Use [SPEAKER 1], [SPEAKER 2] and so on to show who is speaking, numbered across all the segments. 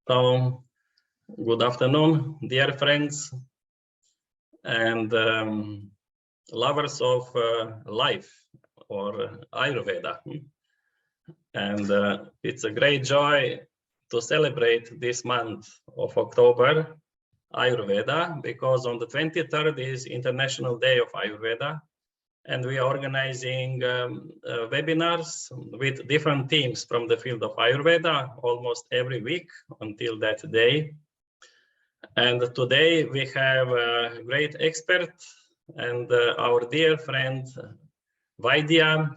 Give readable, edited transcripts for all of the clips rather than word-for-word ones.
[SPEAKER 1] So, good afternoon, dear friends and lovers of life or Ayurveda. And it's a great joy to celebrate this month of October Ayurveda, because on the 23rd is International Day of Ayurveda, and we are organizing webinars with different teams from the field of Ayurveda almost every week until that day. And today we have a great expert and our dear friend Vaidya,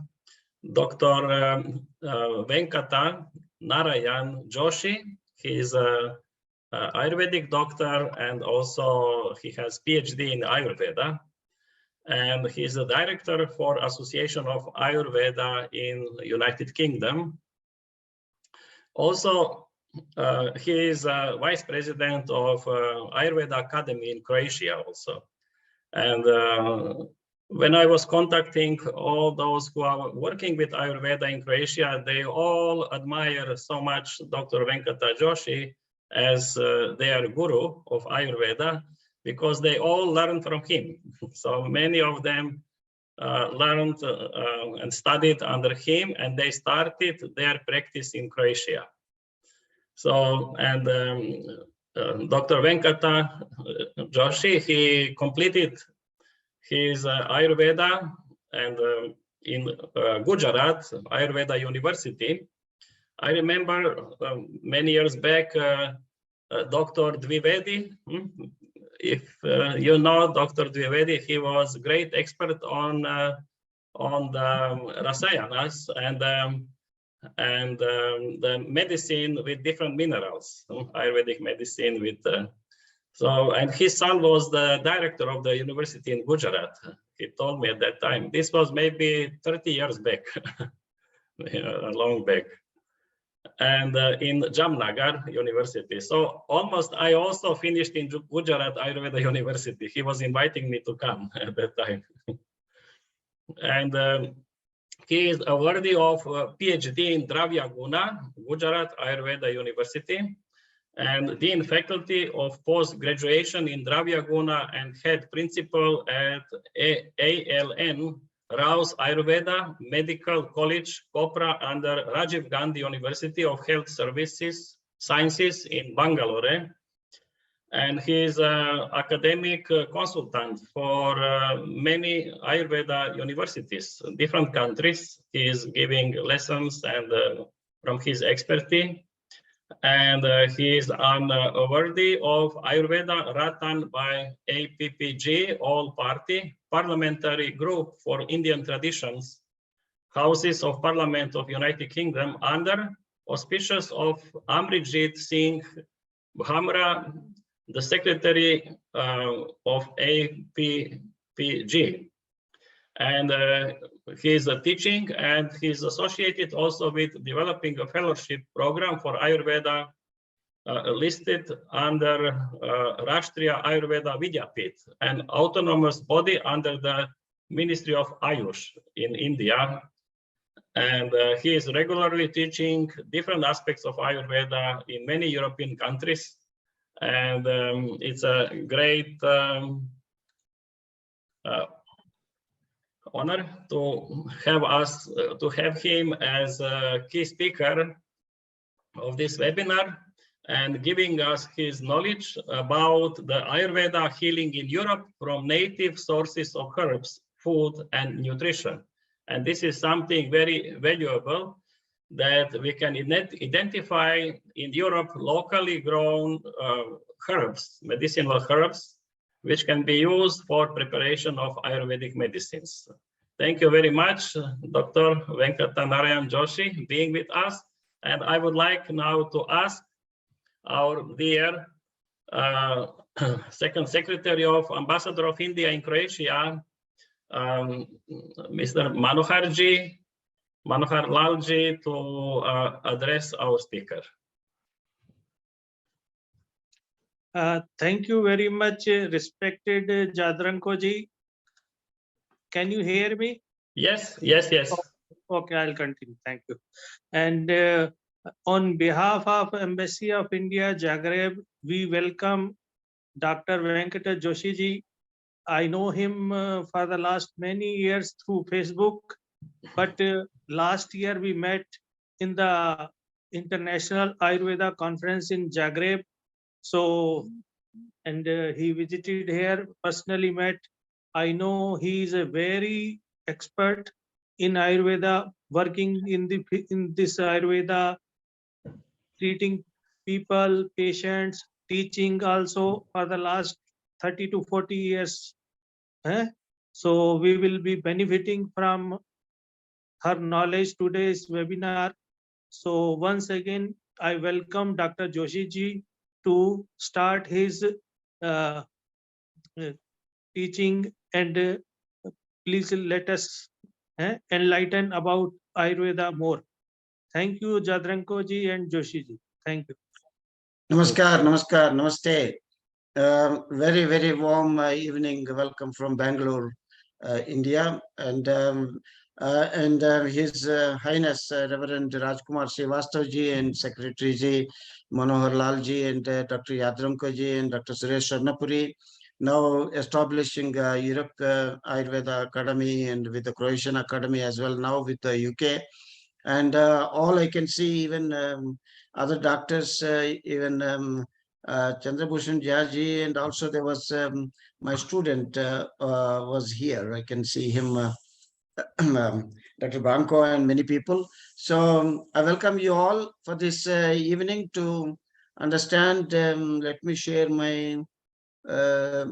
[SPEAKER 1] Dr. Venkata Narayan Joshi. He is a Ayurvedic doctor, and also he has PhD in Ayurveda. And he's the director for Association of Ayurveda in United Kingdom. Also, he is vice president of Ayurveda Academy in Croatia also. And when I was contacting all those who are working with Ayurveda in Croatia, they all admire so much Dr. Venkata Joshi as their guru of Ayurveda, because they all learned from him. So many of them learned and studied under him, and they started their practice in Croatia. So, and Dr. Venkata Joshi, he completed his Ayurveda and in Gujarat, Ayurveda University. I remember many years back, Dr. Dwivedi, if you know Dr. Dwivedi, he was a great expert on the rasayanas and the medicine with different minerals, Ayurvedic medicine with. So, and his son was the director of the university in Gujarat. He told me at that time. This was maybe 30 years back, long back. And in Jamnagar University. So almost I also finished in Gujarat Ayurveda University. He was inviting me to come at that time. And he is worthy of PhD in Dravya Guna, Gujarat Ayurveda University, and Dean Faculty of Post-Graduation in Dravya Guna and Head Principal at ALN Rao's Ayurveda Medical College, Kopra, under Rajiv Gandhi University of Health Services Sciences in Bangalore. And he is an academic consultant for many Ayurveda universities, different countries. He is giving lessons and from his expertise. And he is an awardee of Ayurveda Ratan by APPG, All Party Parliamentary Group for Indian Traditions, Houses of Parliament of United Kingdom, under auspices of Amrijit Singh Bhamra, the Secretary of APPG. And he is teaching, and he's associated also with developing a fellowship program for Ayurveda listed under Rashtriya Ayurveda Vidyapit, an autonomous body under the Ministry of Ayush in India. And he is regularly teaching different aspects of Ayurveda in many European countries. And it's a great honor to have him as a key speaker of this webinar and giving us his knowledge about the Ayurveda healing in Europe from native sources of herbs, food, and nutrition. And this is something very valuable that we can identify in Europe locally grown herbs, medicinal herbs, which can be used for preparation of Ayurvedic medicines. Thank you very much, Dr. Venkata Narayan Joshi, being with us. And I would like now to ask our dear Second Secretary of Ambassador of India in Croatia, Mr. Manohar Lalji, to address our speaker.
[SPEAKER 2] Thank you very much, respected Jadranko ji. Can you hear me?
[SPEAKER 1] Yes, yes, yes.
[SPEAKER 2] Okay, I'll continue. Thank you. And On behalf of Embassy of India, Zagreb, we welcome Dr. Venkata Joshi ji. I know him for the last many years through Facebook, but last year we met in the International Ayurveda Conference in Zagreb. So, and he visited here, personally met. I know he is a very expert in Ayurveda, working in this Ayurveda, treating people, patients, teaching also for the last 30 to 40 years. eh? So we will be benefiting from her knowledge today's webinar. So once again, I welcome Dr. Joshi ji to start his uh, uh, teaching, and please let us enlighten about Ayurveda more. Thank you, Jadranko ji and Joshi ji. Thank you.
[SPEAKER 3] Namaskar, namaskar, namaste. Very, very warm evening. Welcome from Bangalore, India. And His Highness Reverend Rajkumar Srivastav ji and Secretary ji Manohar Lal ji and Dr. Yadramko ji and Dr. Suresh Swarnapuri, now establishing Europe Ayurveda Academy and with the Croatian Academy as well, now with the UK. And all I can see, even other doctors, even Chandrabhushan Jhaji, and also there was my student was here. I can see him, Dr. Banko, and many people. So I welcome you all for this evening to understand. Let me share my uh,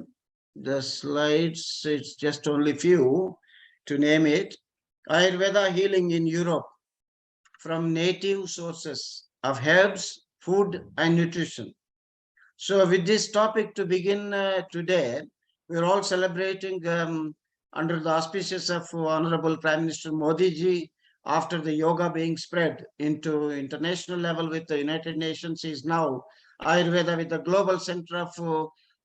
[SPEAKER 3] the slides. It's just only few to name it. Ayurveda healing in Europe from native sources of herbs, food, and nutrition. So, with this topic to begin today, we're all celebrating under the auspices of Honorable Prime Minister Modi ji. After the yoga being spread into international level with the United Nations, is now Ayurveda with the global center of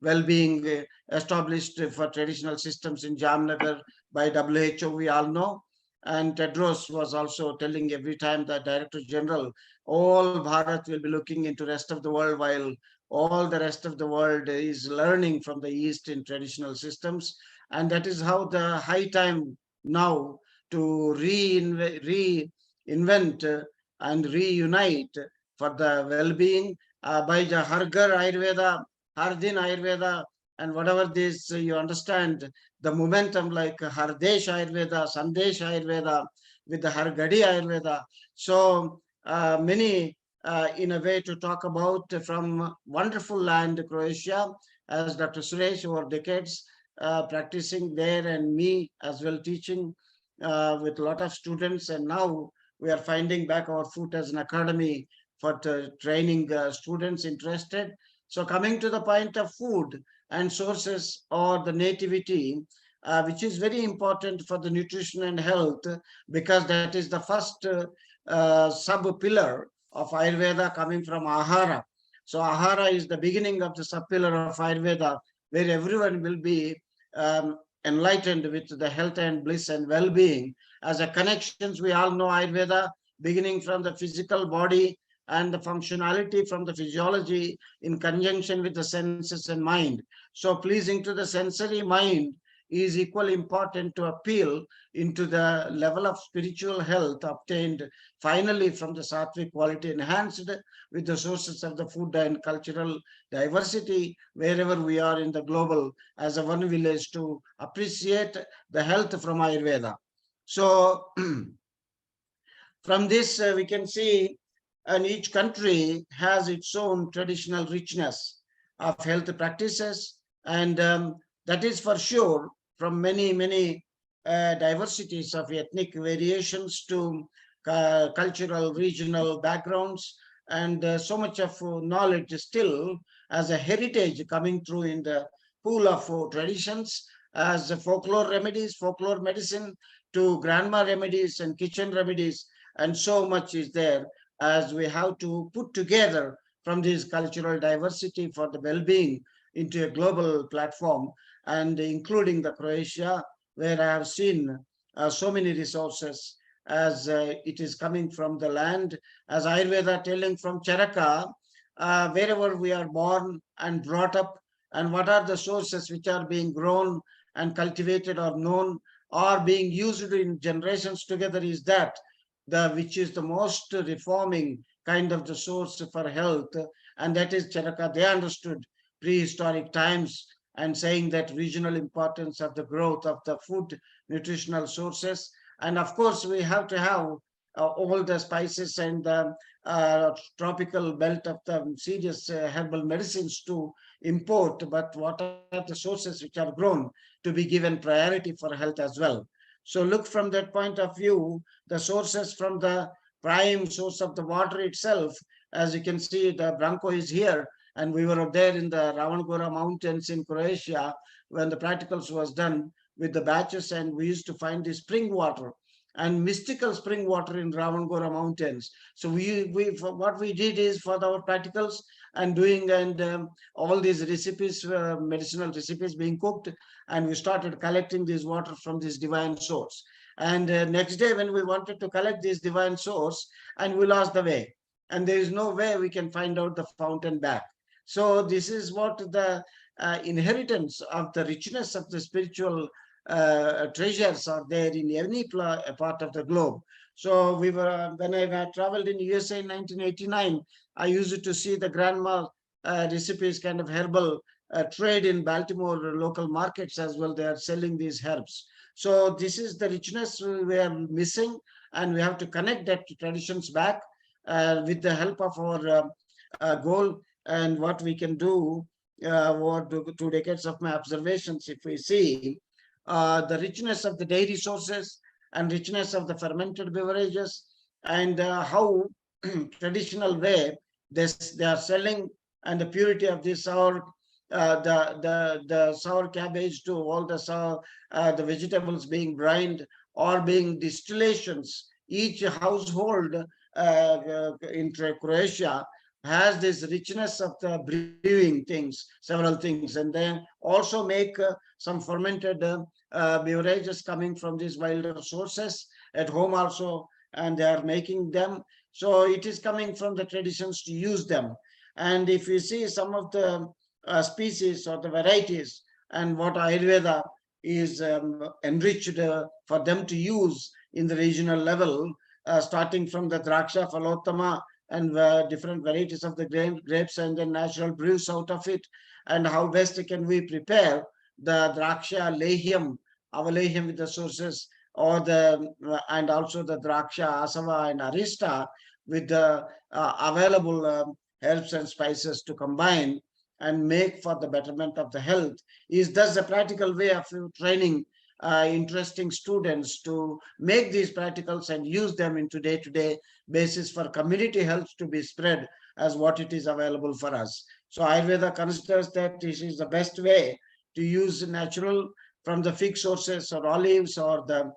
[SPEAKER 3] well-being established for traditional systems in Jamnagar by WHO. We all know. And Tedros was also telling every time that Director General, all Bharat will be looking into rest of the world, while all the rest of the world is learning from the East in traditional systems. And that is how the high time now to reinvent and reunite for the well-being by the Hargar Ayurveda, Hardin Ayurveda, and whatever this you understand, the momentum like Hardesh Ayurveda, Sandesh Ayurveda, with the Hargadi Ayurveda. So many in a way to talk about from wonderful land, Croatia, as Dr. Suresh over decades practicing there, and me as well teaching with a lot of students. And now we are finding back our foot as an academy for training students interested. So coming to the point of food and sources or the nativity, which is very important for the nutrition and health, because that is the first sub-pillar of Ayurveda coming from Ahara. So Ahara is the beginning of the sub-pillar of Ayurveda, where everyone will be enlightened with the health and bliss and well-being. As a connections, we all know Ayurveda, beginning from the physical body and the functionality from the physiology in conjunction with the senses and mind. So pleasing to the sensory mind is equally important to appeal into the level of spiritual health obtained finally from the sattvic quality, enhanced with the sources of the food and cultural diversity wherever we are in the global as a one village, to appreciate the health from Ayurveda. So from this we can see, and each country has its own traditional richness of health practices, and that is for sure, from many diversities of ethnic variations to cultural regional backgrounds, and so much of knowledge still as a heritage coming through in the pool of traditions, as folklore remedies, folklore medicine, to grandma remedies and kitchen remedies, and so much is there as we have to put together from this cultural diversity for the well-being into a global platform, and including the Croatia, where I have seen so many resources as it is coming from the land, as Ayurveda telling from Charaka, wherever we are born and brought up, and what are the sources which are being grown and cultivated or known or being used in generations together, is that the which is the most reforming kind of the source for health, and that is Charaka. They understood prehistoric times and saying that regional importance of the growth of the food nutritional sources. And of course, we have to have all the spices and the tropical belt of the serious herbal medicines to import, but what are the sources which are grown to be given priority for health as well. So look from that point of view, the sources from the prime source of the water itself, as you can see, the Branko is here, and we were there in the Ravangora mountains in Croatia when the practicals was done with the batches, and we used to find the spring water and mystical spring water in Ravangora mountains. So what we did is for our practicals and doing and all these recipes, medicinal recipes being cooked, and we started collecting this water from this divine source. And next day when we wanted to collect this divine source, and we lost the way, and there is no way we can find out the fountain back. So this is what the inheritance of the richness of the spiritual treasures are there in any part of the globe. So we were, when I traveled in USA in 1989, I used to see the grandma recipes kind of herbal trade in Baltimore local markets as well. They are selling these herbs. So this is the richness we are missing, and we have to connect that to traditions back with the help of our goal. And what we can do, over 2 decades of my observations, if we see the richness of the dairy sources and richness of the fermented beverages, and how traditional way they are selling, and the purity of this sour, the sour cabbage to all the sour, the vegetables being brined or being distillations. Each household in Croatia has this richness of the brewing things, several things, and then also make some fermented beverages coming from these wilder sources at home also, and they are making them. So it is coming from the traditions to use them. And if you see some of the species or the varieties, and what Ayurveda is enriched for them to use in the regional level, starting from the Draksha, Phalottama, and different varieties of the grapes, and then natural brews out of it, and how best can we prepare the Draksha Lehyam, our Lehyam with the sources, or the and also the Draksha, Asava, and Arista with the available herbs and spices to combine and make for the betterment of the health, is thus a practical way of training interesting students to make these practicals and use them into day-to-day basis for community health to be spread as what it is available for us. So Ayurveda considers that this is the best way to use natural from the fig sources or olives or the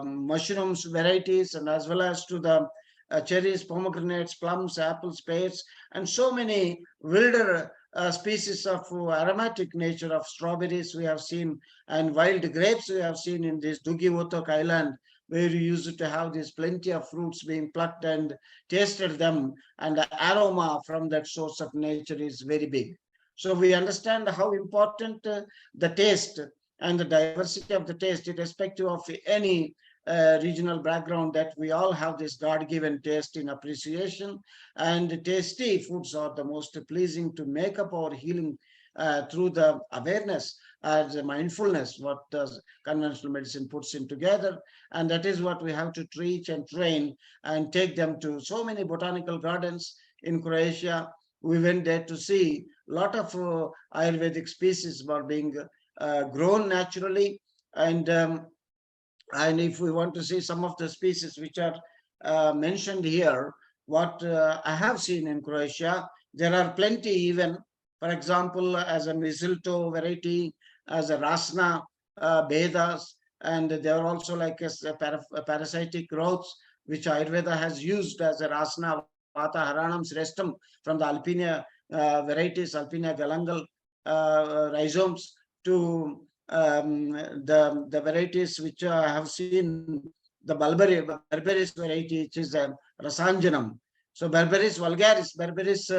[SPEAKER 3] mushrooms varieties, and as well as to the cherries, pomegranates, plums, apples, pears, and so many wilder species of aromatic nature of strawberries we have seen, and wild grapes we have seen in this Dugi Otok Island, where you used to have this plenty of fruits being plucked and tasted them, and the aroma from that source of nature is very big. So we understand how important the taste and the diversity of the taste, irrespective of any regional background, that we all have this God-given taste in appreciation, and tasty foods are the most pleasing to make up our healing through the awareness as a mindfulness, what does conventional medicine puts in together. And that is what we have to teach and train and take them to so many botanical gardens in Croatia. We went there to see a lot of Ayurvedic species were being grown naturally, and if we want to see some of the species which are mentioned here, what I have seen in Croatia, there are plenty even, for example, as a mistletoe variety, as a rasna, bedas, and there are also like a parasitic growths, which Ayurveda has used as a rasna, vata haranam srestam, from the Alpina varieties, Alpina galangal rhizomes, to the varieties which I have seen the berberis variety, which is Rasanjanam. So Berberis vulgaris, Berberis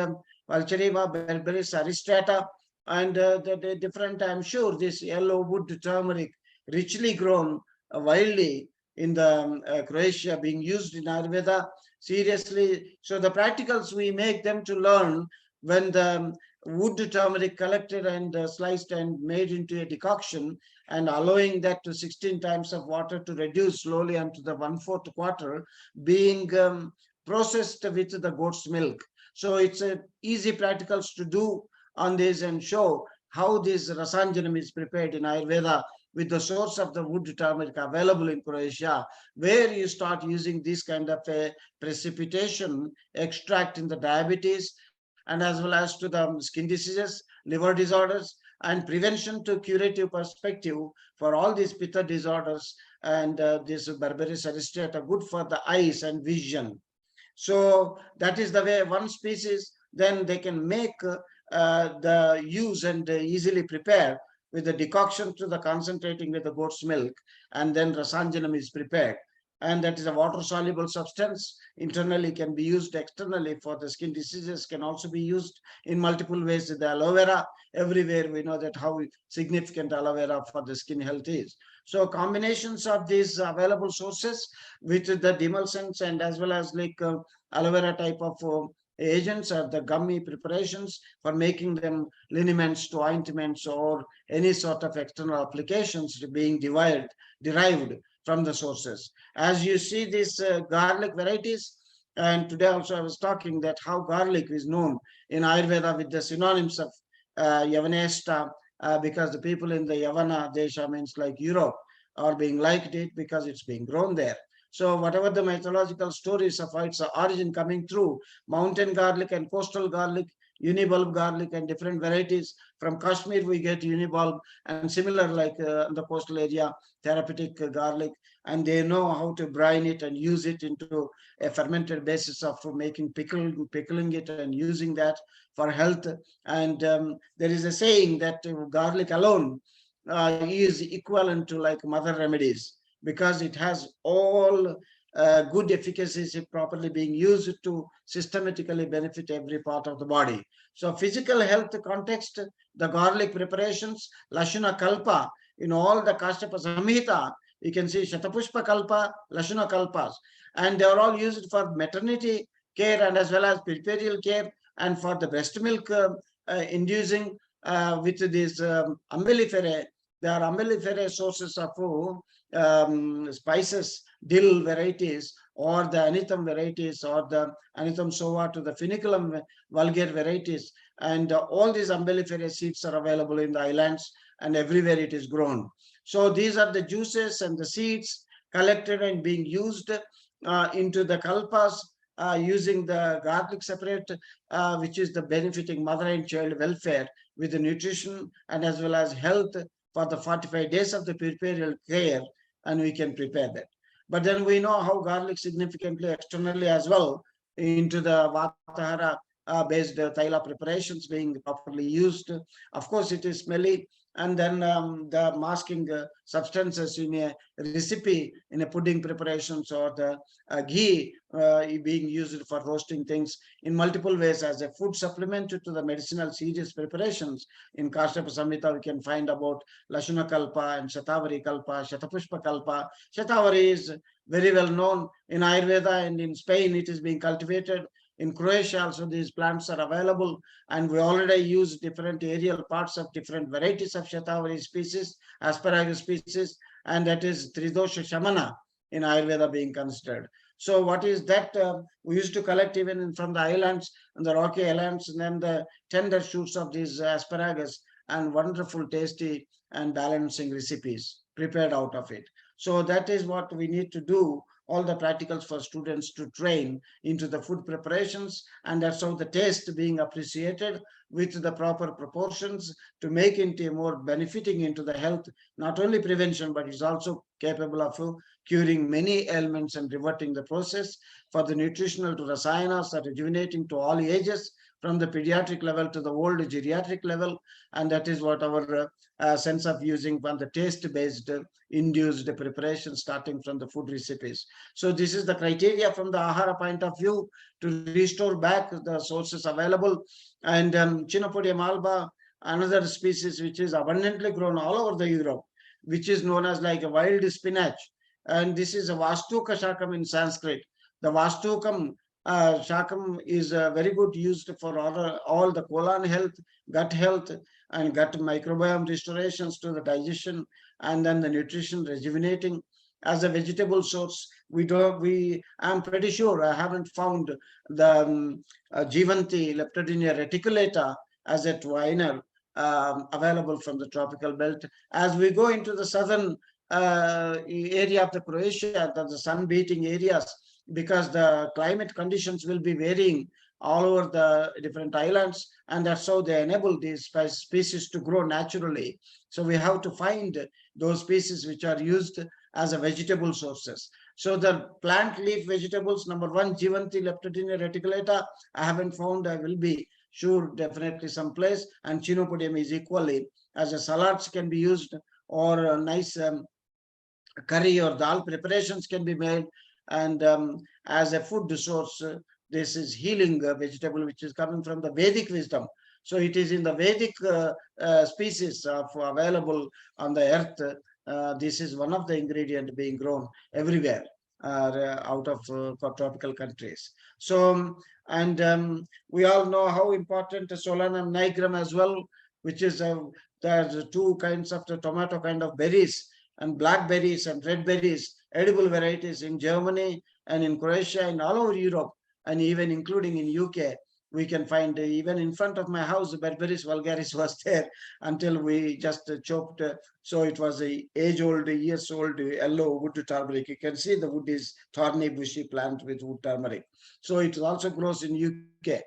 [SPEAKER 3] vulgariva, Berberis aristrata, and the different, I'm sure, this yellow wood turmeric, richly grown wildly in the Croatia, being used in Ayurveda seriously. So the practicals, we make them to learn when the wood turmeric collected and sliced and made into a decoction, and allowing that to 16 times of water to reduce slowly unto the 1/4 quarter, being processed with the goat's milk. So it's a easy practicals to do on this and show how this Rasanjanam is prepared in Ayurveda with the source of the wood turmeric available in Croatia, where you start using this kind of a precipitation extract in the diabetes, and as well as to the skin diseases, liver disorders, and prevention to curative perspective for all these pitta disorders. And this Berberis aristrata good for the eyes and vision. So that is the way one species, then they can make the use and easily prepare with the decoction to the concentrating with the goat's milk, and then Rasanjanam is prepared. And that is a water soluble substance, internally can be used, externally for the skin diseases can also be used in multiple ways. The aloe vera, everywhere we know that how significant aloe vera for the skin health is. So combinations of these available sources with the demulcents and as well as like aloe vera type of agents or the gummy preparations for making them liniments to ointments or any sort of external applications being derived from the sources. As you see these garlic varieties, and today also I was talking that how garlic is known in Ayurveda with the synonyms of Yavanesta, because the people in the Yavana Desha, means like Europe, are being liked it because it's being grown there. So whatever the mythological stories of its origin coming through, mountain garlic and coastal garlic, unibulb garlic and different varieties. From Kashmir, we get unibulb, and similar like the coastal area, therapeutic garlic, and they know how to brine it and use it into a fermented basis of making pickling it and using that for health. And there is a saying that garlic alone is equivalent to like mother remedies, because it has all good efficacies if properly being used to systematically benefit every part of the body. So physical health context, the garlic preparations, Lashuna Kalpa, in all the Kashyapa Samhita, you can see Shatapushpa Kalpa, Lashuna Kalpas, and they are all used for maternity care and as well as perinatal care, and for the breast milk inducing with these umbelliferae. There are umbelliferae sources of spices, dill varieties, or the anethum varieties, or the anethum sova to the funiculum vulgare varieties. And all these umbelliferae seeds are available in the islands, and everywhere it is grown. So these are the juices and the seeds collected and being used into the kalpas, using the garlic separate, which is the benefiting mother and child welfare with the nutrition and as well as health for the 45 days of the perinatal care, and we can prepare that. But then we know how garlic significantly externally as well into the Vatahara based Thaila preparations being properly used. Of course, it is smelly, and then the masking substances in a recipe, in a pudding preparations, or the ghee being used for roasting things in multiple ways as a food supplement to the medicinal serious preparations. In Kashyapa Samhita, we can find about Lashuna Kalpa and Shatavari Kalpa, Shatapushpa Kalpa. Shatavari is very well known in Ayurveda, and in Spain it is being cultivated. In Croatia also these plants are available, and we already use different aerial parts of different varieties of Shatavari species, asparagus species, and that is Tridosha Shamana in Ayurveda being considered. So what is that? We used to collect even from the islands, and the rocky islands, and then the tender shoots of these asparagus, and wonderful, tasty, and balancing recipes prepared out of it. So that is what we need to do, all the practicals for students to train into the food preparations, and that's how the taste being appreciated with the proper proportions to make it more benefiting into the health, not only prevention, but it's also capable of curing many ailments and reverting the process. For the nutritional to rasayanas are rejuvenating to all ages, from the pediatric level to the old geriatric level, and that is what our sense of using from the taste-based induced preparation starting from the food recipes. So this is the criteria from the Ahara point of view to restore back the sources available. And Chinopodium alba, another species which is abundantly grown all over the Europe, which is known as like a wild spinach. And this is a Vastuka Shakam in Sanskrit. The Vastukam Shakam is very good used for all the colon health, gut health, and gut microbiome restorations to the digestion, and then the nutrition rejuvenating. As a vegetable source, I'm pretty sure I haven't found the Jivanti Leptodinia reticulata as a twiner available from the tropical belt. As we go into the southern area of the Croatia, the sun beating areas, because the climate conditions will be varying all over the different islands, and that's how they enable these species to grow naturally. So we have to find those species which are used as a vegetable sources. So the plant leaf vegetables, number one, Jivanti Leptodinia reticulata, I haven't found. I will be sure definitely someplace. And Chinopodium is equally, as a salads can be used, or a nice curry or dal preparations can be made. And as a food source, this is healing vegetable, which is coming from the Vedic wisdom. So it is in the Vedic species available on the earth. This is one of the ingredients being grown everywhere out of tropical countries. So, and we all know how important Solanum nigrum as well, which is there's two kinds of the tomato kind of berries, and blackberries and red berries, edible varieties in Germany and in Croatia and all over Europe, and even including in UK. We can find even in front of my house, Berberis vulgaris was there until we just chopped. So it was a age-old, years-old yellow wood turmeric. You can see the wood is thorny, bushy plant with wood turmeric. So it also grows in UK.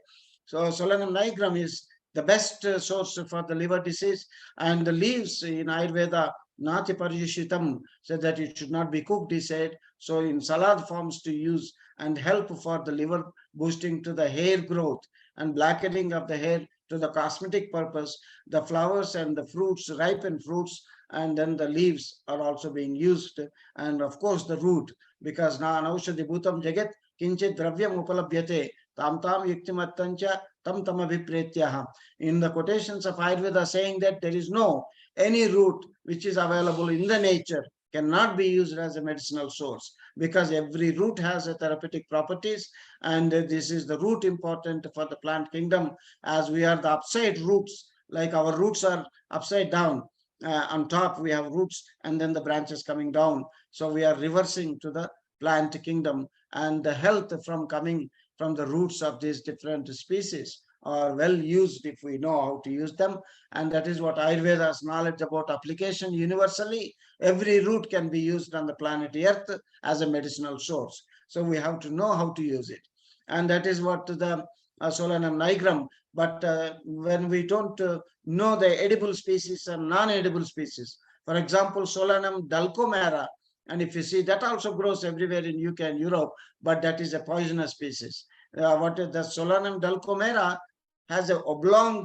[SPEAKER 3] So Solanum nigrum is the best source for the liver disease, and the leaves in Ayurveda, Nati Pariyushitam, said that it should not be cooked, he said. So in salad forms to use and help for the liver boosting to the hair growth and blackening of the hair to the cosmetic purpose. The flowers and the fruits, ripened fruits, and then the leaves are also being used. And of course the root, because na anaushadhi bhutam jagat kinchit dravyam upalabhyate tam tam yuktimattancha tam tam abhipretyaha. In the quotations of Ayurveda saying that there is no any root which is available in the nature cannot be used as a medicinal source, because every root has a therapeutic properties, and this is the root important for the plant kingdom, as we are the upside roots, like our roots are upside down. On top we have roots and then the branches coming down. So we are reversing to the plant kingdom, and the health from coming from the roots of these different species are well used if we know how to use them. And that is what Ayurveda's knowledge about application universally. Every root can be used on the planet Earth as a medicinal source. So we have to know how to use it. And that is what the Solanum nigrum. But when we don't know the edible species and non-edible species, for example, Solanum dulcomera, and if you see, that also grows everywhere in UK and Europe, but that is a poisonous species. What is the Solanum dulcomera has a oblong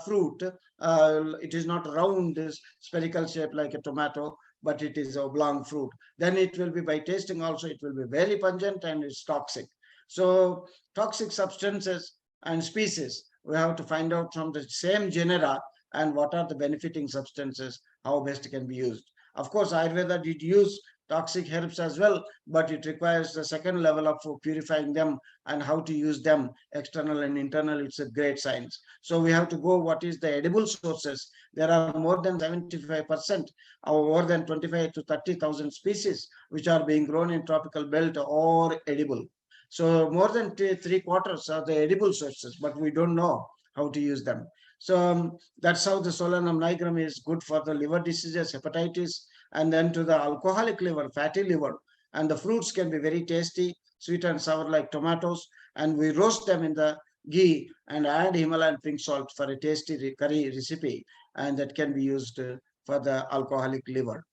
[SPEAKER 3] fruit. It is not round, spherical shape like a tomato, but it is oblong fruit. Then it will be, by tasting also, it will be very pungent and it's toxic. So toxic substances and species, we have to find out from the same genera and what are the benefiting substances, how best can be used. Of course, Ayurveda did use toxic herbs as well, but it requires the second level of purifying them and how to use them external and internal. It's a great science. So we have to go what is the edible sources. There are more than 75% or more than 25 to 30,000 species which are being grown in tropical belt or edible. So more than 3/4 are the edible sources, but we don't know how to use them. So that's how the Solanum nigrum is good for the liver diseases, hepatitis, and then to the alcoholic liver, fatty liver. And the fruits can be very tasty, sweet and sour like tomatoes. And we roast them in the ghee and add Himalayan pink salt for a tasty curry recipe. And that can be used for the alcoholic liver.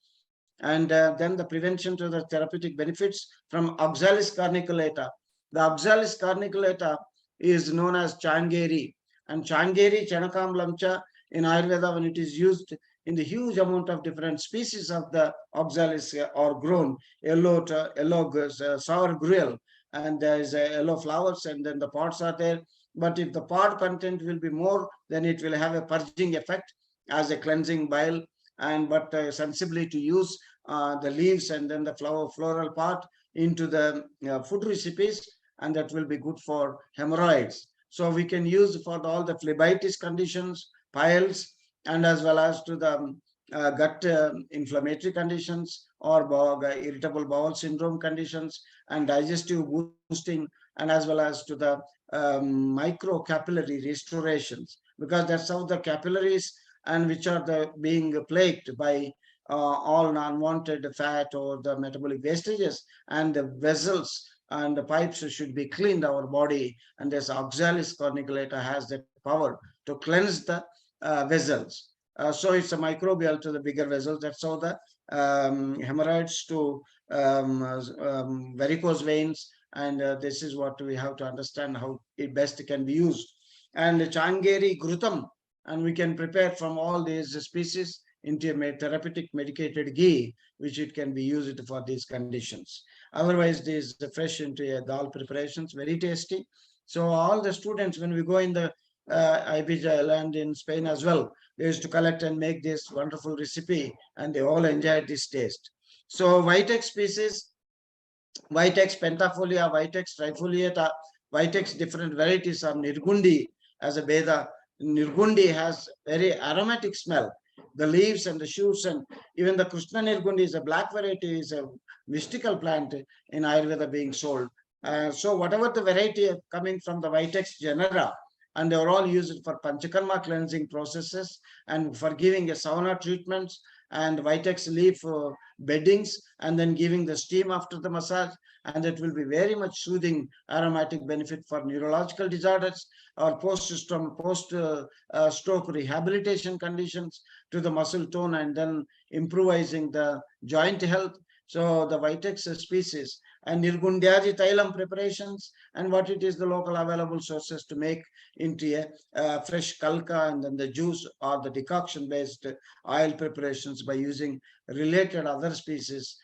[SPEAKER 3] And then the prevention to the therapeutic benefits from Oxalis carniculata. The Oxalis carniculata is known as Changeri, and Changeri Chanakamlamcha in Ayurveda, when it is used in the huge amount of different species of the Oxalis are grown, yellow sour gruel, and there is yellow flowers, and then the pods are there. But if the pod content will be more, then it will have a purging effect as a cleansing bile, and but sensibly to use the leaves and then the floral part into the food recipes, and that will be good for hemorrhoids. So we can use for all the phlebitis conditions, piles, and as well as to the gut inflammatory conditions, or irritable bowel syndrome conditions, and digestive boosting, and as well as to the microcapillary restorations, because that's how the capillaries, and which are the being plagued by all unwanted fat or the metabolic wastages, and the vessels and the pipes should be cleaned our body, and this Oxalis corniculata has that power to cleanse the vessels. So it's a microbial to the bigger vessels. That's how the hemorrhoids to varicose veins, and this is what we have to understand how it best can be used. And Changeri grutam, and we can prepare from all these species into a therapeutic medicated ghee, which it can be used for these conditions. Otherwise, these fresh into a dal preparations, very tasty. So all the students, when we go in the Ibiza land in Spain as well, they used to collect and make this wonderful recipe, and they all enjoyed this taste. So Vitex species, Vitex pentafolia, Vitex trifoliata, Vitex different varieties of Nirgundi as a Veda. Nirgundi has very aromatic smell. The leaves and the shoots, and even the Krishna Nirgundi is a black variety, is a mystical plant in Ayurveda being sold. So whatever the variety coming from the Vitex genera, and they are all used for Panchakarma cleansing processes, and for giving a sauna treatments, and Vitex leaf beddings, and then giving the steam after the massage, and it will be very much soothing aromatic benefit for neurological disorders, or post-stroke rehabilitation conditions, to the muscle tone, and then improvising the joint health. So the Vitex species, and Nirgundyaji Thailam preparations, and what it is the local available sources to make into a fresh kalka, and then the juice or the decoction based oil preparations by using related other species.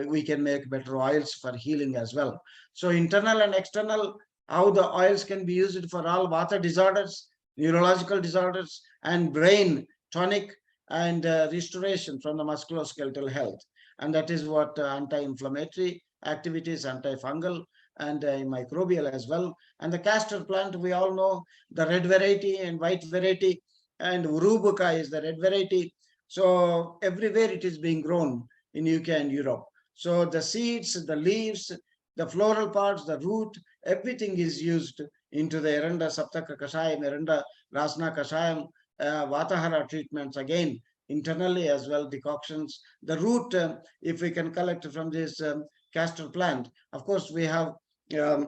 [SPEAKER 3] We can make better oils for healing as well. So internal and external, how the oils can be used for all vata disorders, neurological disorders, and brain tonic, and restoration from the musculoskeletal health. And that is what anti-inflammatory activities, antifungal, and microbial as well. And the castor plant, we all know the red variety and white variety, and Urubuka is the red variety. So everywhere it is being grown in UK and Europe. So the seeds, the leaves, the floral parts, the root, everything is used into the Eranda Saptaka Kashayam, Eranda Rasna Kashayam, Vatahara treatments, again internally as well, decoctions. The root, if we can collect from this castor plant, of course we have the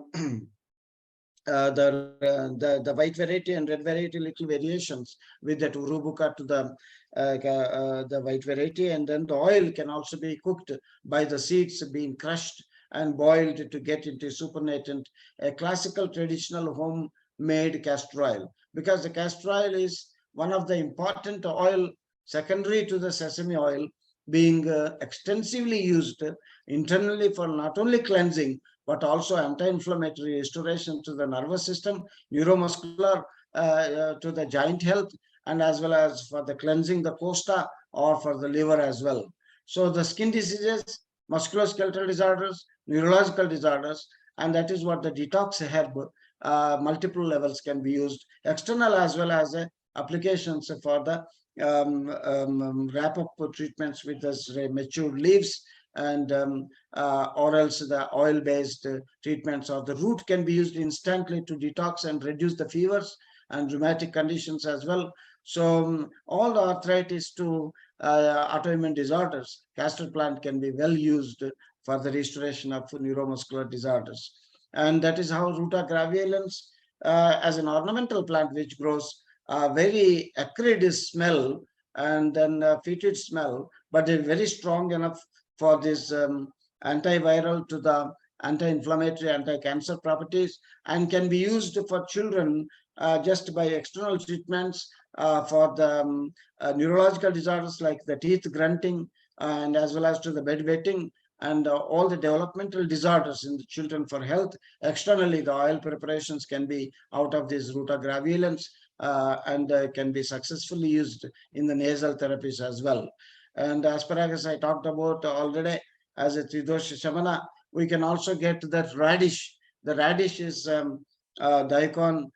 [SPEAKER 3] white variety and red variety, little variations with that urubuka to the white variety, and then the oil can also be cooked by the seeds being crushed and boiled to get into supernatant, a classical traditional homemade castor oil, because the castor oil is one of the important oil secondary to the sesame oil, being extensively used internally for not only cleansing but also anti-inflammatory restoration to the nervous system, neuromuscular, to the joint health, and as well as for the cleansing the costa or for the liver as well. So the skin diseases, musculoskeletal disorders, neurological disorders, and that is what the detox herb, multiple levels can be used, external as well as applications for the wrap-up treatments with the matured leaves, and or else the oil-based treatments, or the root can be used instantly to detox and reduce the fevers and rheumatic conditions as well. So all the arthritis to autoimmune disorders, castor plant can be well used for the restoration of neuromuscular disorders. And that is how Ruta graveolens, as an ornamental plant which grows very acrid smell and then fetid smell, but they're very strong enough for this antiviral to the anti-inflammatory, anti-cancer properties, and can be used for children just by external treatments for the neurological disorders like the teeth grunting, and as well as to the bedwetting, and all the developmental disorders in the children for health. Externally, the oil preparations can be out of these rutagravelans and can be successfully used in the nasal therapies as well. And asparagus I talked about already as a Tridosha Shamana. We can also get that radish. The radish is daikon,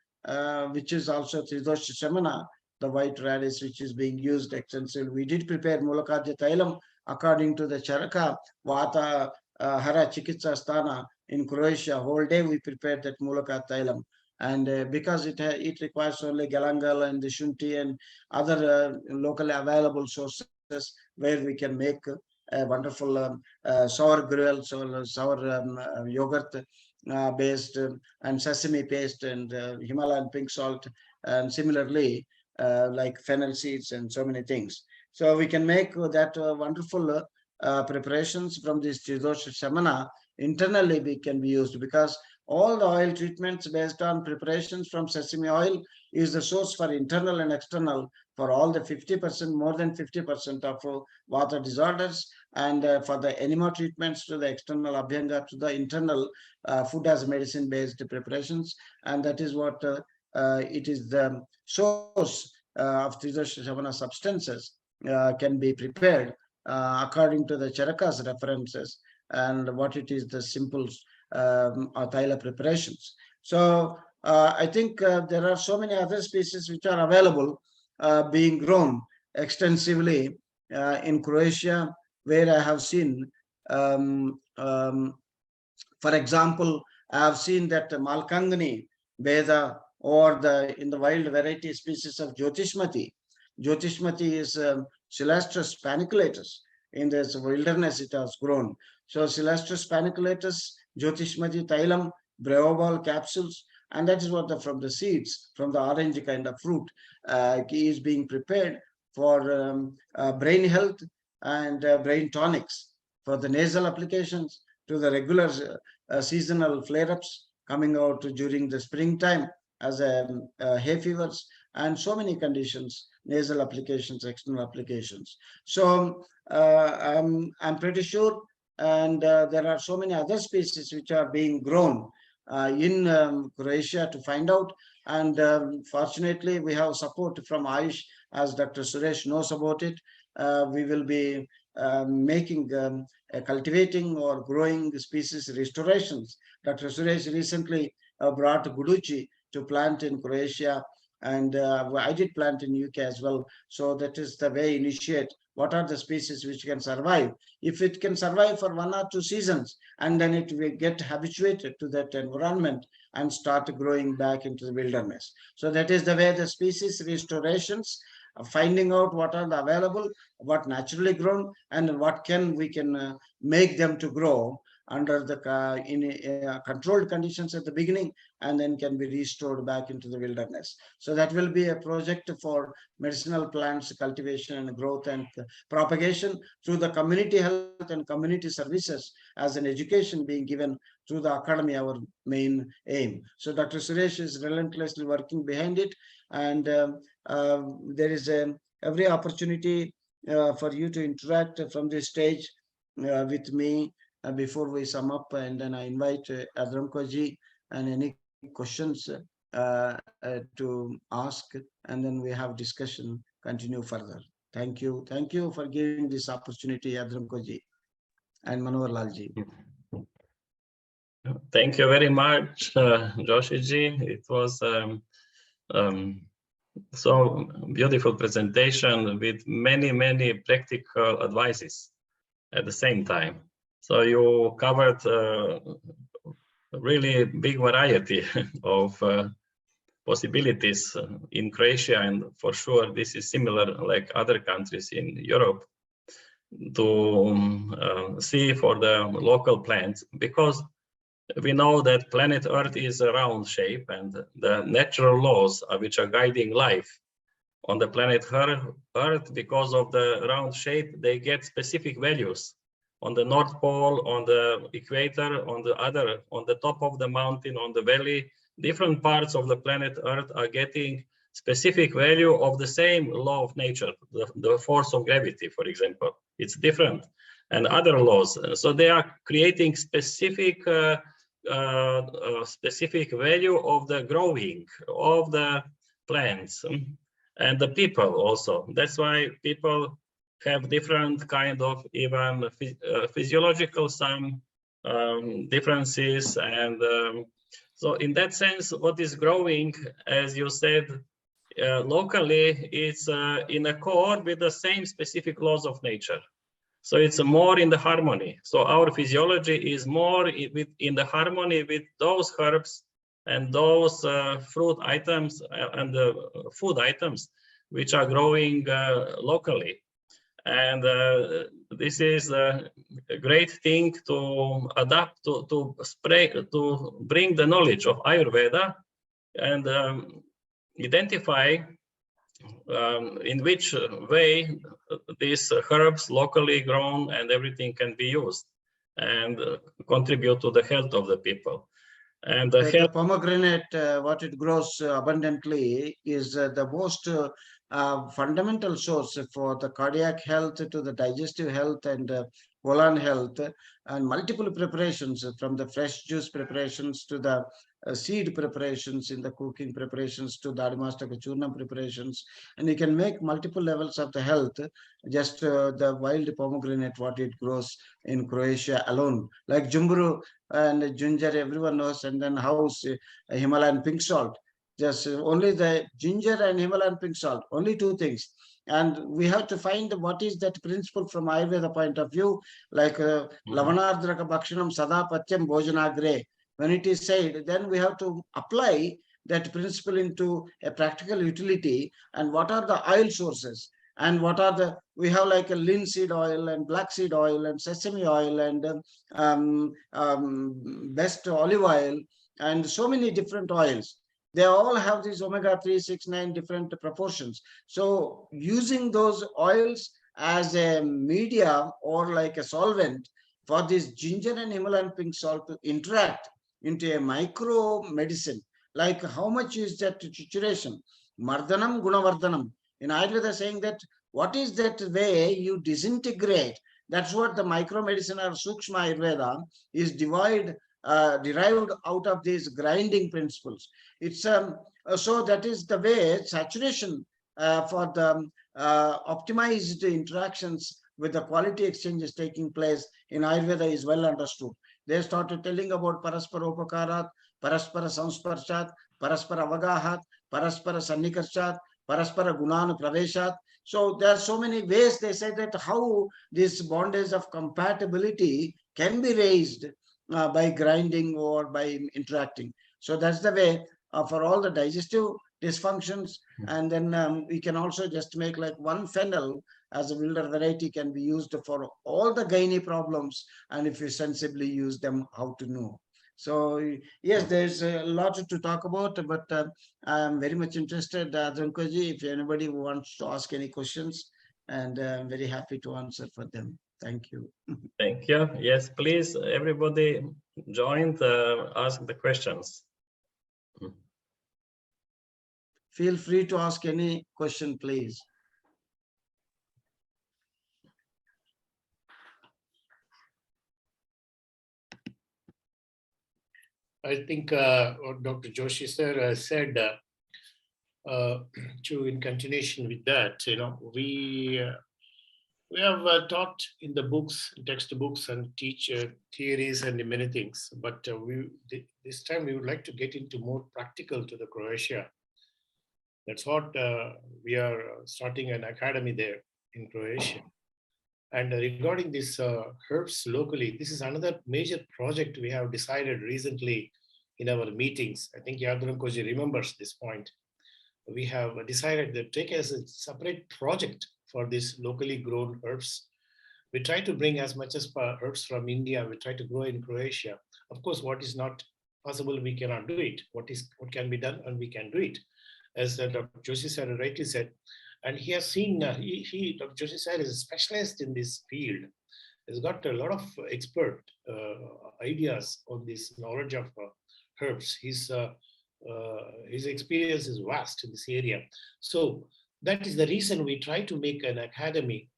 [SPEAKER 3] which is also Tridosha Shamana, the white radish which is being used extensively. We did prepare Mulakadya Thailam according to the Charaka Vata Hara Chikitsa Sthana in Croatia. Whole day we prepared that Mulakadya Thailam. And because it requires only galangal and the shunti and other locally available sources where we can make a wonderful sour gruel, sour yogurt based and sesame paste and Himalayan pink salt, and similarly like fennel seeds and so many things. So we can make that wonderful preparations from this Tridosha Shamana. Internally we can be used, because all the oil treatments based on preparations from sesame oil is the source for internal and external for all the 50%, more than 50% of water disorders, and for the enema treatments to the external abhyanga to the internal food as medicine based preparations. And that is what it is the source of Tridosha Shamana substances can be prepared according to the Charaka's references and what it is the simple Thaila preparations. So I think there are so many other species which are available being grown extensively in Croatia, where I have seen, for example, I have seen that Malkangani Veda, or in the wild variety species of Jyotishmati. Jyotishmati is Celastrus paniculatus. In this wilderness it has grown. So Celastrus paniculatus, Jyotishmati Thailam, Breobal capsules, and that is what from the seeds, from the orange kind of fruit, is being prepared for brain health and brain tonics, for the nasal applications, to the regular seasonal flare-ups coming out during the springtime as hay fevers and so many conditions, nasal applications, external applications. So I'm pretty sure, and there are so many other species which are being grown in Croatia to find out. And fortunately, we have support from Ayush, as Dr. Suresh knows about it. We will be making cultivating or growing species restorations. Dr. Suresh recently brought Guduchi to plant in Croatia, and I did plant in UK as well. So that is the way initiate what are the species which can survive. If it can survive for 1 or 2 seasons, and then it will get habituated to that environment and start growing back into the wilderness. So that is the way the species restorations, finding out what are the available, what naturally grown, and what we can make them to grow under the in controlled conditions at the beginning, and then can be restored back into the wilderness. So that will be a project for medicinal plants cultivation and growth and propagation through the community health and community services, as an education being given through the academy, our main aim. So Dr. Suresh is relentlessly working behind it, and there is every opportunity for you to interact from this stage with me before we sum up, and then I invite Adramkoji and any questions to ask, and then we have discussion continue further. Thank you for giving this opportunity, Adramkoji and Manohar Lalji.
[SPEAKER 1] Thank you very much, Joshi ji. It was so beautiful presentation with many practical advices at the same time. So you covered a really big variety of possibilities in Croatia, and for sure this is similar like other countries in Europe, to see for the local plants, because we know that planet Earth is a round shape, and the natural laws which are guiding life on the planet Earth, because of the round shape, they get specific values. On the North Pole, on the equator, on the top of the mountain, on the valley, different parts of the planet Earth are getting specific value of the same law of nature, the force of gravity, for example. It's different, and other laws. So they are creating specific specific value of the growing of the plants and the people also. That's why people have different kind of even physiological some differences, and so in that sense, what is growing, as you said, locally, it's in accord with the same specific laws of nature. So it's more in the harmony. So our physiology is more in the harmony with those herbs and those fruit items and food items which are growing locally. And this is a great thing to adapt, to bring the knowledge of Ayurveda and identify in which way these herbs locally grown and everything can be used and contribute to the health of the people. And
[SPEAKER 3] the pomegranate, what it grows abundantly, is the most fundamental source for the cardiac health, to the digestive health and colon health, and multiple preparations, from the fresh juice preparations to the seed preparations in the cooking preparations to the Adimastaka Churnam preparations. And you can make multiple levels of the health, just the wild pomegranate, what it grows in Croatia alone. Like Jumburu and ginger, everyone knows, and then house, Himalayan pink salt. Just only the ginger and Himalayan pink salt, only two things. And we have to find what is that principle from Ayurveda point of view, like Lavanardraka Bhakshanam Sada Patyam Bhojanagre. When it is said, then we have to apply that principle into a practical utility. And what are the oil sources? And what are the, we have like a linseed oil and black seed oil and sesame oil and best olive oil and so many different oils. They all have these omega-3, 6, 9 different proportions. So using those oils as a media or like a solvent for this ginger and Himalayan pink salt to interact into a micro medicine, like how much is that trituration? Mardhanam Gunavardhanam. In Ayurveda saying that what is that way you disintegrate? That's what the micro medicine or Sukshma Ayurveda is derived out of these grinding principles. It's so that is the way saturation for the optimized interactions with the quality exchanges taking place in Ayurveda is well understood. They started telling about Paraspara Upakarat, Paraspara Samsparshat, Paraspara Avagahat, Paraspara Sannikarshat, Paraspara Gunanu Praveshat. So there are so many ways they say that how this bondage of compatibility can be raised by grinding or by interacting. So that's the way for all the digestive dysfunctions. And then we can also just make like one fennel as a wilder variety can be used for all the gynae problems. And if you sensibly use them, how to know. So yes, there's a lot to talk about, but I'm very much interested, Adrankoji, if anybody wants to ask any questions, and I'm very happy to answer for them. Thank you.
[SPEAKER 1] Thank you. Yes, please, everybody join, ask the questions.
[SPEAKER 3] Feel free to ask any question, please.
[SPEAKER 4] I think what Dr. Joshi sir said, in continuation with that, we have taught in the books, textbooks, and teach theories and many things. But this time we would like to get into more practical to the Croatia. That's what we are starting an academy there in Croatia. And regarding this herbs locally, this is another major project we have decided recently in our meetings. I think Yadram Koji remembers this point. We have decided to take as a separate project for this locally grown herbs. We try to bring as much as herbs from India. We try to grow in Croatia. Of course, what is not possible, we cannot do it. What can be done, and we can do it. as Dr. Joshi sir rightly said, and he has seen, Dr. Joshi sir is a specialist in this field. He's got a lot of expert ideas on this knowledge of herbs. His experience is vast in this area. So that is the reason we try to make an academy,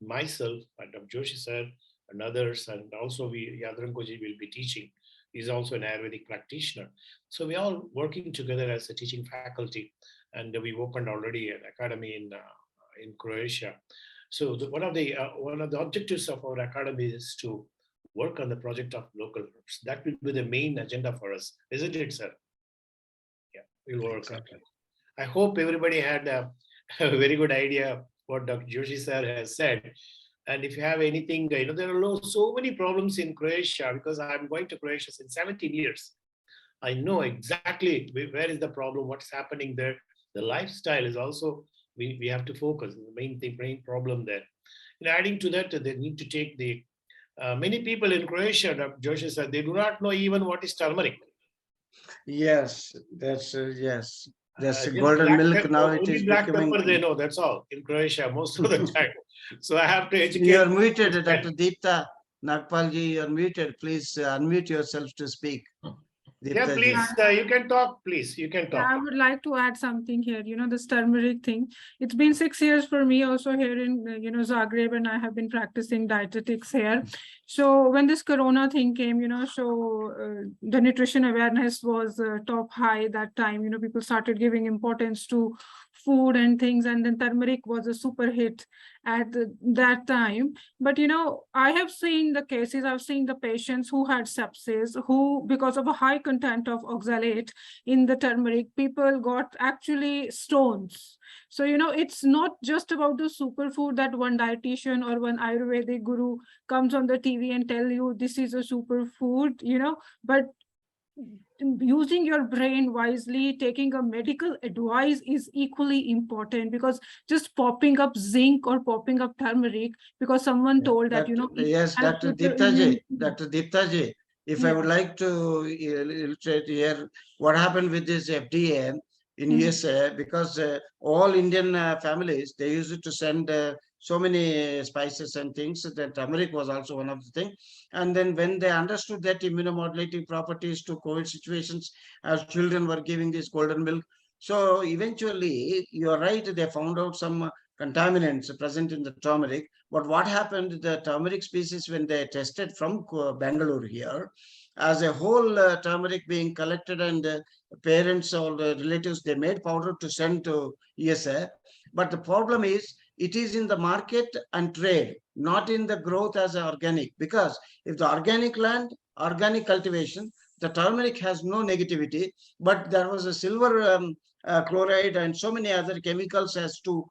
[SPEAKER 4] myself and Dr. Joshi sir and others, and also Yadrankoji will be teaching. He's also an Ayurvedic practitioner. So we're all working together as a teaching faculty, and we've opened already an academy in Croatia. So one of the objectives of our academy is to work on the project of local herbs. That will be the main agenda for us, isn't it, sir? Yeah, we'll work on it. I hope everybody had a very good idea what Dr. Joshi sir has said. And if you have anything, there are so many problems in Croatia, because I'm going to Croatia since 17 years. I know exactly where is the problem, what's happening there. The lifestyle is also, we have to focus, the main problem there. And adding to that, they need to take many people in Croatia, Dr. Joshi said, they do not know even what is turmeric.
[SPEAKER 3] Yes, that's yes. That's golden milk
[SPEAKER 4] pepper,
[SPEAKER 3] now. It
[SPEAKER 4] only
[SPEAKER 3] is
[SPEAKER 4] black
[SPEAKER 3] becoming.
[SPEAKER 4] pepper they know, that's all, in Croatia most of the time. So I have to educate.
[SPEAKER 3] You are muted, Dr. Deepta Nagpalji. You are muted. Please unmute yourself to speak.
[SPEAKER 4] Yeah,
[SPEAKER 3] Deepta
[SPEAKER 4] please,
[SPEAKER 3] ji.
[SPEAKER 4] you can talk, please. You can talk.
[SPEAKER 5] I would like to add something here, this turmeric thing. It's been 6 years for me also here in, Zagreb, and I have been practicing dietetics here. So when this Corona thing came, the nutrition awareness was top high that time. People started giving importance to food and things, and then turmeric was a super hit at that time. But I have seen the cases, I've seen the patients who had sepsis, who, because of a high content of oxalate in the turmeric, people got actually stones. So it's not just about the superfood that one dietitian or one Ayurvedic guru comes on the TV and tell you this is a superfood, but using your brain wisely, taking a medical advice is equally important, because just popping up zinc or popping up turmeric because someone told that,
[SPEAKER 3] Yes, Dr. Deepta ji, if I would like to illustrate here what happened with this FDA in USA, because all Indian families, they used to send so many spices and things. The turmeric was also one of the things. And then when they understood that immunomodulating properties to COVID situations, as children were giving this golden milk, so eventually, you're right, they found out some contaminants present in the turmeric. But what happened, the turmeric species, when they tested from Bangalore here, as a whole turmeric being collected, and parents or the relatives, they made powder to send to USA. But the problem is, it is in the market and trade, not in the growth as an organic. Because if the organic land, organic cultivation, the turmeric has no negativity, but there was a silver chloride and so many other chemicals as to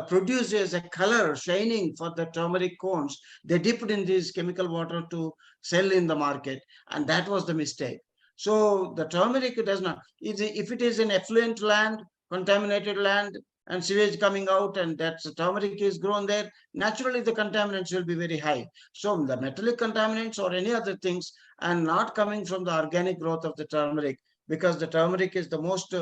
[SPEAKER 3] produce as a color shining for the turmeric cones. They dipped in this chemical water to sell in the market, and that was the mistake. So the turmeric does not, if it is an effluent land, contaminated land, and sewage coming out, and that turmeric is grown there, naturally the contaminants will be very high. So the metallic contaminants or any other things are not coming from the organic growth of the turmeric, because the turmeric is the most,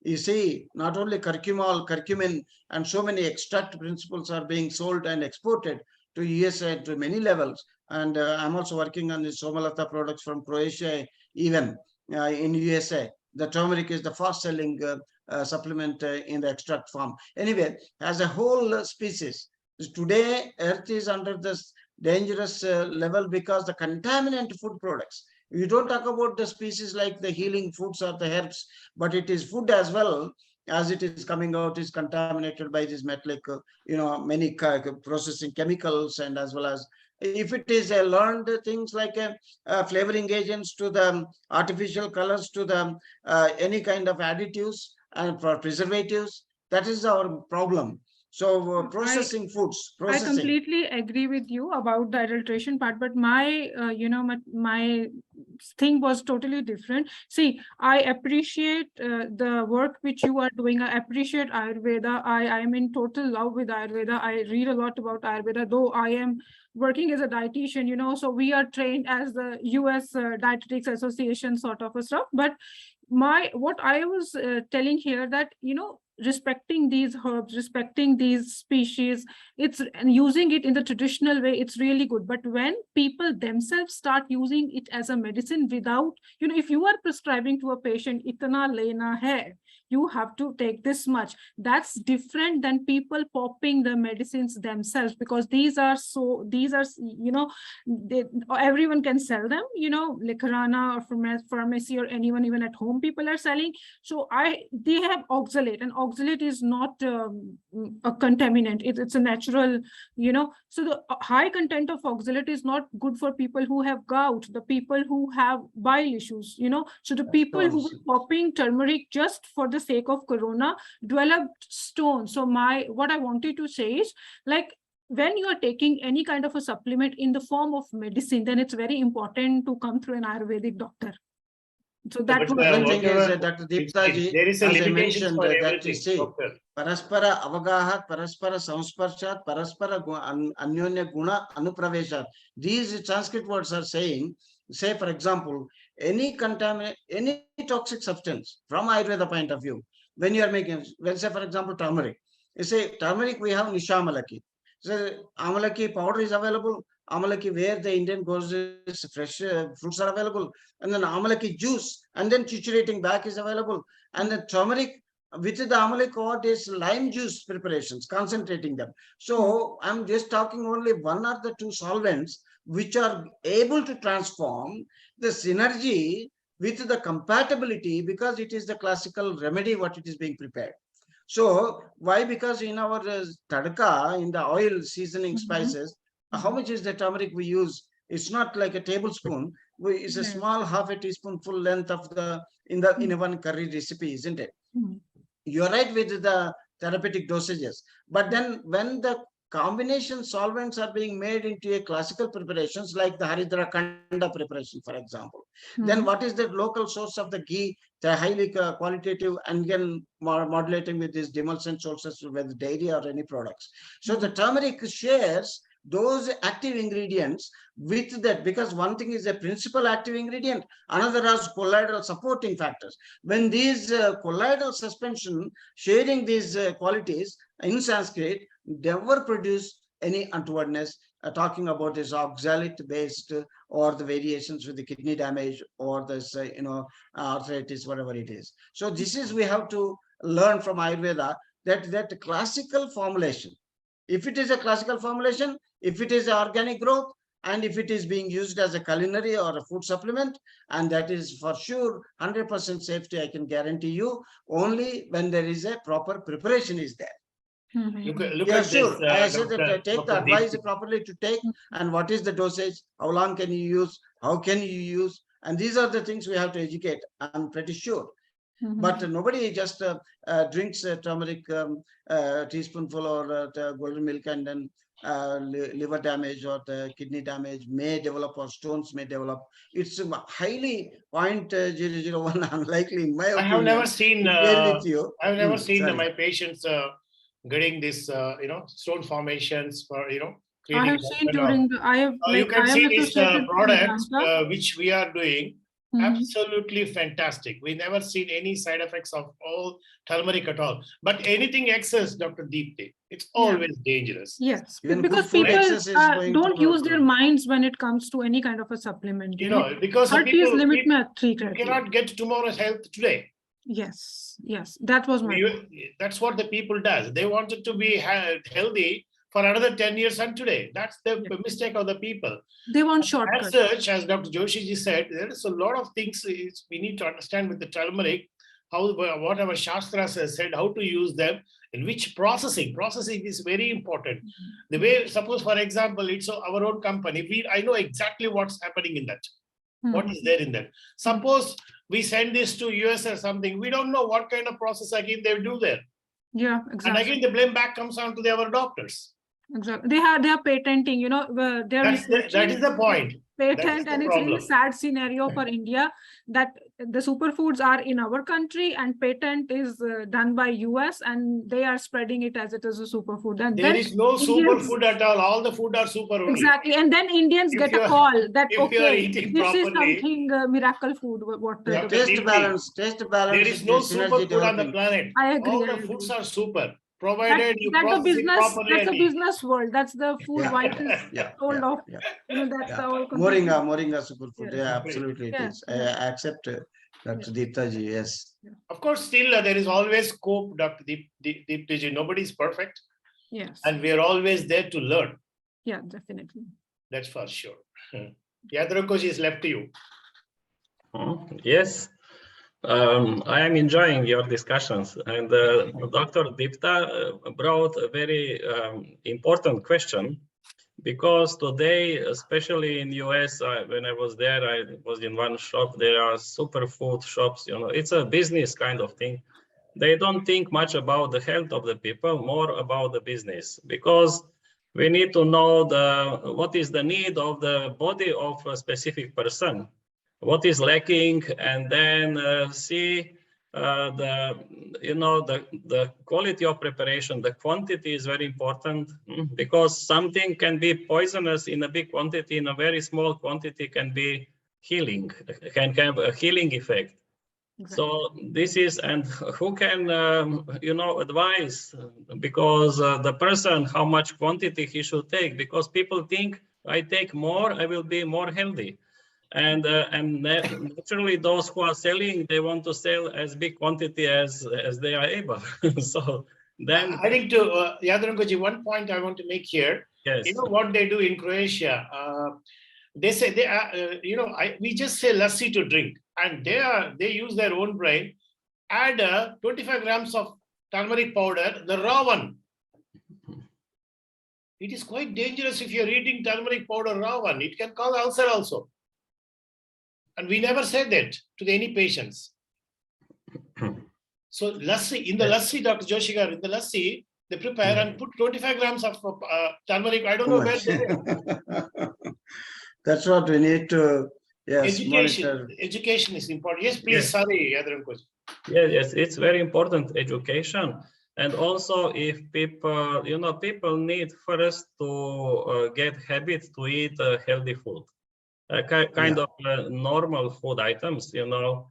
[SPEAKER 3] you see, not only curcumin, and so many extract principles are being sold and exported to USA to many levels. And I'm also working on the Somalata products from Croatia, even in USA. The turmeric is the fast selling supplement in the extract form. Anyway, as a whole species, today Earth is under this dangerous level because the contaminant food products. You don't talk about the species like the healing foods or the herbs, but it is food as well, as it is coming out, is contaminated by this metallic, many processing chemicals, and as well as if it is learned things like flavoring agents to the artificial colors to the any kind of additives and for preservatives, that is our problem. So processing foods, processing.
[SPEAKER 5] I completely agree with you about the adulteration part, but my, my thing was totally different. See, I appreciate the work which you are doing. I appreciate Ayurveda. I am in total love with Ayurveda. I read a lot about Ayurveda, though I am working as a dietitian, so we are trained as the US Dietetics Association sort of a stuff. But what I was telling here, that, respecting these herbs, respecting these species, and using it in the traditional way, it's really good. But when people themselves start using it as a medicine without, if you are prescribing to a patient, itna lena hai, you have to take this much, that's different than people popping the medicines themselves, because these are, everyone can sell them, like Rana or pharmacy or anyone, even at home people are selling. So they have oxalate, and oxalate is not a contaminant. It's a natural, so the high content of oxalate is not good for people who have gout, the people who have bile issues, so the people who were popping turmeric just for the sake of corona developed stones. So what I wanted to say is, like, when you are taking any kind of a supplement in the form of medicine, then it's very important to come through an Ayurvedic doctor. So that
[SPEAKER 4] But,
[SPEAKER 5] would
[SPEAKER 3] One thing is,
[SPEAKER 4] whatever-
[SPEAKER 3] Dr. Deeptaji,
[SPEAKER 4] there is a
[SPEAKER 3] as I
[SPEAKER 4] limitation
[SPEAKER 3] mentioned,
[SPEAKER 4] for
[SPEAKER 3] that you
[SPEAKER 4] everything,
[SPEAKER 3] see,
[SPEAKER 4] doctor.
[SPEAKER 3] Paraspara Avagahat, Paraspara Samsparshat, Paraspara Anyonya Guna Anupraveshat. These Sanskrit words are saying, say, for example, any toxic substance from Ayurveda point of view, when you are making, say, for example, turmeric. You say, turmeric, we have Nishamalaki. So, Amalaki powder is available. Amalaki, where the Indian goes, is fresh fruits are available. And then Amalaki juice, and then triturating back is available. And then turmeric, with the amalic or is lime juice preparations, concentrating them. So I'm just talking only one or the two solvents which are able to transform the synergy with the compatibility, because it is the classical remedy what it is being prepared. So why? Because in our tadka, in the oil seasoning spices, how much is the turmeric we use? It's not like a tablespoon. It's a small half a teaspoonful length of the in a one curry recipe, isn't it? You're right with the therapeutic dosages, but then when the combination solvents are being made into a classical preparations like the Haridra Kanda preparation, for example, then what is the local source of the ghee, the highly qualitative, and again modulating with these demulcent sources with dairy or any products. So the turmeric shares those active ingredients with that, because one thing is a principal active ingredient, another has colloidal supporting factors. When these colloidal suspension sharing these qualities in Sanskrit never produce any untowardness, talking about this oxalate based or the variations with the kidney damage or this arthritis, whatever it is. So this is, we have to learn from Ayurveda that classical formulation, if it is a classical formulation, if it is organic growth, and if it is being used as a culinary or a food supplement, and that is for sure 100% safety, I can guarantee you, only when there is a proper preparation is there.
[SPEAKER 4] Look
[SPEAKER 3] Yeah,
[SPEAKER 4] at
[SPEAKER 3] sure.
[SPEAKER 4] this,
[SPEAKER 3] I said that
[SPEAKER 4] Dr.
[SPEAKER 3] take the advice properly to take, and what is the dosage, how long can you use, how can you use, and these are the things we have to educate, I'm pretty sure. But nobody just drinks turmeric teaspoonful or golden milk, and then liver damage or the kidney damage may develop, or stones may develop. It's highly 0.001 unlikely, in my opinion.
[SPEAKER 4] I have never seen.
[SPEAKER 3] With you.
[SPEAKER 4] I have never seen
[SPEAKER 3] sorry.
[SPEAKER 4] my patients getting this, stone formations for,
[SPEAKER 5] I have seen during the,
[SPEAKER 4] you can see these products
[SPEAKER 5] Venkata.
[SPEAKER 4] which we are doing. Absolutely fantastic. We never seen any side effects of all turmeric at all. But anything excess, Dr. Deepti, it's always dangerous.
[SPEAKER 5] Yes,
[SPEAKER 3] Even
[SPEAKER 5] because
[SPEAKER 3] food
[SPEAKER 5] people
[SPEAKER 3] excess is going
[SPEAKER 5] don't
[SPEAKER 3] to
[SPEAKER 5] use their minds when it comes to any kind of a supplement.
[SPEAKER 4] Because
[SPEAKER 5] Hard
[SPEAKER 4] people,
[SPEAKER 5] limit
[SPEAKER 4] you
[SPEAKER 5] three criteria.
[SPEAKER 4] cannot get tomorrow's health today.
[SPEAKER 5] Yes, that was my point.
[SPEAKER 4] That's what the people does. They wanted to be healthy for another 10 years and today. That's the mistake of the people.
[SPEAKER 5] They want shortcuts.
[SPEAKER 4] As such, as Dr. Joshi ji said, there is a lot of things we need to understand with the turmeric, what our Shastras has said, how to use them, and which processing. Processing is very important. The way, suppose, for example, it's our own company. I know exactly what's happening in that. What is there in that? Suppose we send this to US or something, we don't know what kind of process again they do there.
[SPEAKER 5] Yeah, exactly.
[SPEAKER 4] And again, the blame back comes on to our doctors.
[SPEAKER 5] Exactly. They are patenting,
[SPEAKER 4] that is the point.
[SPEAKER 5] patent,
[SPEAKER 4] the
[SPEAKER 5] and it's really
[SPEAKER 4] problem.
[SPEAKER 5] sad scenario for India that the superfoods are in our country and patent is done by US, and they are spreading it as it is a superfood. And
[SPEAKER 4] There
[SPEAKER 5] then
[SPEAKER 4] is no
[SPEAKER 5] Indians,
[SPEAKER 4] superfood at all. All the food are super only.
[SPEAKER 5] exactly, and then Indians
[SPEAKER 4] If
[SPEAKER 5] get
[SPEAKER 4] you
[SPEAKER 5] a
[SPEAKER 4] are-
[SPEAKER 5] call that
[SPEAKER 4] if you are
[SPEAKER 5] okay,
[SPEAKER 4] eating
[SPEAKER 5] this is
[SPEAKER 4] properly,
[SPEAKER 5] something miracle food. What
[SPEAKER 4] Yeah,
[SPEAKER 5] the-
[SPEAKER 3] Taste
[SPEAKER 4] Deeply.
[SPEAKER 3] balance, taste balance.
[SPEAKER 4] there is no
[SPEAKER 3] synergy
[SPEAKER 4] superfood on the
[SPEAKER 3] developing.
[SPEAKER 4] planet.
[SPEAKER 5] I agree.
[SPEAKER 4] All
[SPEAKER 5] I
[SPEAKER 4] the foods
[SPEAKER 5] agree.
[SPEAKER 4] are super, provided you
[SPEAKER 5] That's a
[SPEAKER 4] process it
[SPEAKER 5] business.
[SPEAKER 4] properly.
[SPEAKER 5] That's a
[SPEAKER 4] and eat.
[SPEAKER 5] business world. That's the food
[SPEAKER 3] Yeah,
[SPEAKER 5] vitals
[SPEAKER 3] Yeah,
[SPEAKER 5] told
[SPEAKER 3] yeah,
[SPEAKER 5] of.
[SPEAKER 3] yeah,
[SPEAKER 5] You know, that's
[SPEAKER 3] yeah.
[SPEAKER 5] our completely-
[SPEAKER 3] Moringa superfood.
[SPEAKER 5] Yes.
[SPEAKER 3] Yeah, absolutely it
[SPEAKER 5] Yeah,
[SPEAKER 3] is.
[SPEAKER 5] yeah.
[SPEAKER 3] I accept Dr. Deepta ji. Yes.
[SPEAKER 4] Of course, still there is always scope, Dr. Deepta ji. Nobody is perfect,
[SPEAKER 5] Yes.
[SPEAKER 4] and we are always there to learn.
[SPEAKER 5] Yeah, definitely.
[SPEAKER 4] That's for sure. Yadranko ji is left to you.
[SPEAKER 1] Yes, I am enjoying your discussions, and Dr. Deepta brought a very important question, because today, especially in US, when I was there, I was in one shop. There are superfood shops. You know, it's a business kind of thing. They don't think much about the health of the people, more about the business, because we need to know what is the need of the body of a specific person, what is lacking, and then see the quality of preparation. The quantity is very important, because something can be poisonous in a big quantity, in a very small quantity can be healing, can have a healing effect.
[SPEAKER 5] Exactly.
[SPEAKER 1] So this is, and who can advise, because the person, how much quantity he should take, because people think I take more, I will be more healthy. And naturally, those who are selling, they want to sell as big quantity as they are able. So then,
[SPEAKER 4] I think to Yadranko ji, one point I want to make here.
[SPEAKER 1] yes,
[SPEAKER 4] You know what they do in Croatia? They say they are, we just say lassi to drink, and they use their own brain, add 25 grams of turmeric powder, the raw one. It is quite dangerous if you're eating turmeric powder raw one. It can cause ulcer also. And we never said that to any patients. So lassi, in the lassi, Dr. Joshi Garu, in the lassi, they prepare and put 25 grams of turmeric. I don't know where they are.
[SPEAKER 3] That's what we need to, yes, monitor.
[SPEAKER 4] Education is important. Yes, please.
[SPEAKER 1] Yes.
[SPEAKER 4] Sorry, Yadranko ji.
[SPEAKER 1] yes, it's very important, education. And also, if people, people need first to get habits to eat healthy food, kind of normal food items, to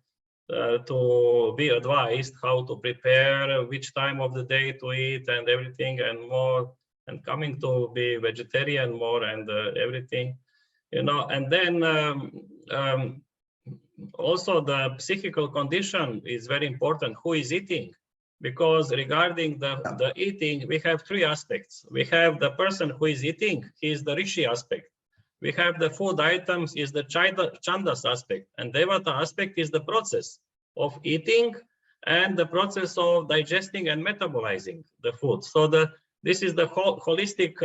[SPEAKER 1] be advised how to prepare, which time of the day to eat, and everything, and more, and coming to be vegetarian more, and everything, and then also the psychical condition is very important. Who is eating? Because regarding the eating, we have three aspects. We have the person who is eating, he is the rishi aspect. We have the food items, is the chandas aspect, and devata aspect is the process of eating and the process of digesting and metabolizing the food. So this is the holistic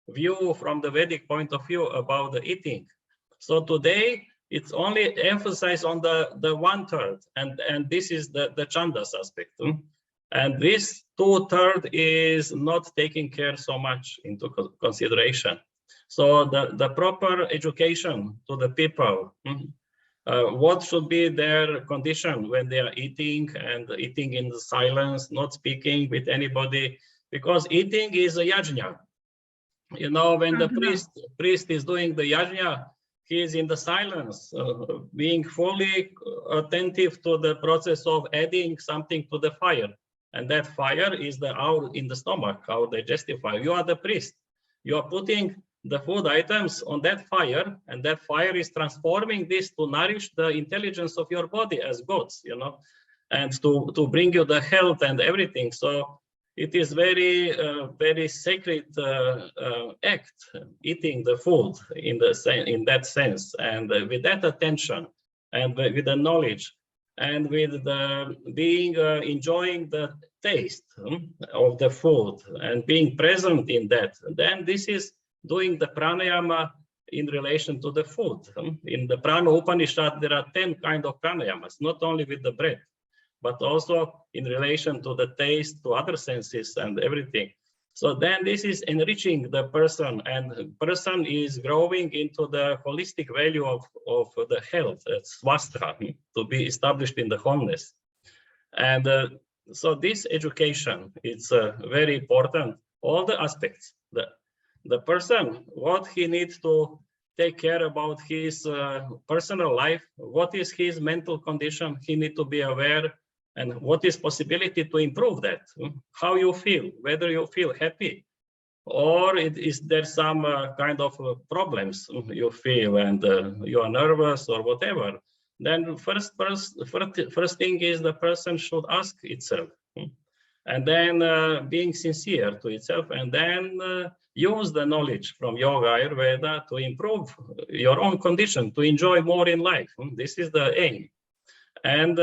[SPEAKER 1] view from the Vedic point of view about the eating. So today it's only emphasized on the 1/3, and this is the chandas aspect. And this 2/3 is not taking care so much into consideration. So the proper education to the people, what should be their condition when they are eating, and eating in the silence, not speaking with anybody, because eating is a yajna. When the priest is doing the yajna, he is in the silence, being fully attentive to the process of adding something to the fire. And that fire is in the stomach, our digestive fire. You are the priest. You are putting the food items on that fire, and that fire is transforming this to nourish the intelligence of your body as gods, and to bring you the health and everything. So it is very, very sacred act, eating the food in that sense, and with that attention, and with the knowledge, and with the being enjoying the taste of the food, and being present in that. Then this is doing the pranayama in relation to the food. In the Prana Upanishad, there are 10 kinds of pranayamas, not only with the breath, but also in relation to the taste, to other senses and everything. So then this is enriching the person, and the person is growing into the holistic value of the health, swastika, to be established in the wholeness. And so this education is very important. All the aspects, the person, what he needs to take care about his personal life, what is his mental condition, he need to be aware, and what is possibility to improve that, how you feel, whether you feel happy, or is there some kind of problems you feel and you are nervous or whatever. Then first thing is the person should ask itself, and then being sincere to itself, and then use the knowledge from yoga Ayurveda to improve your own condition, to enjoy more in life. This is the aim. And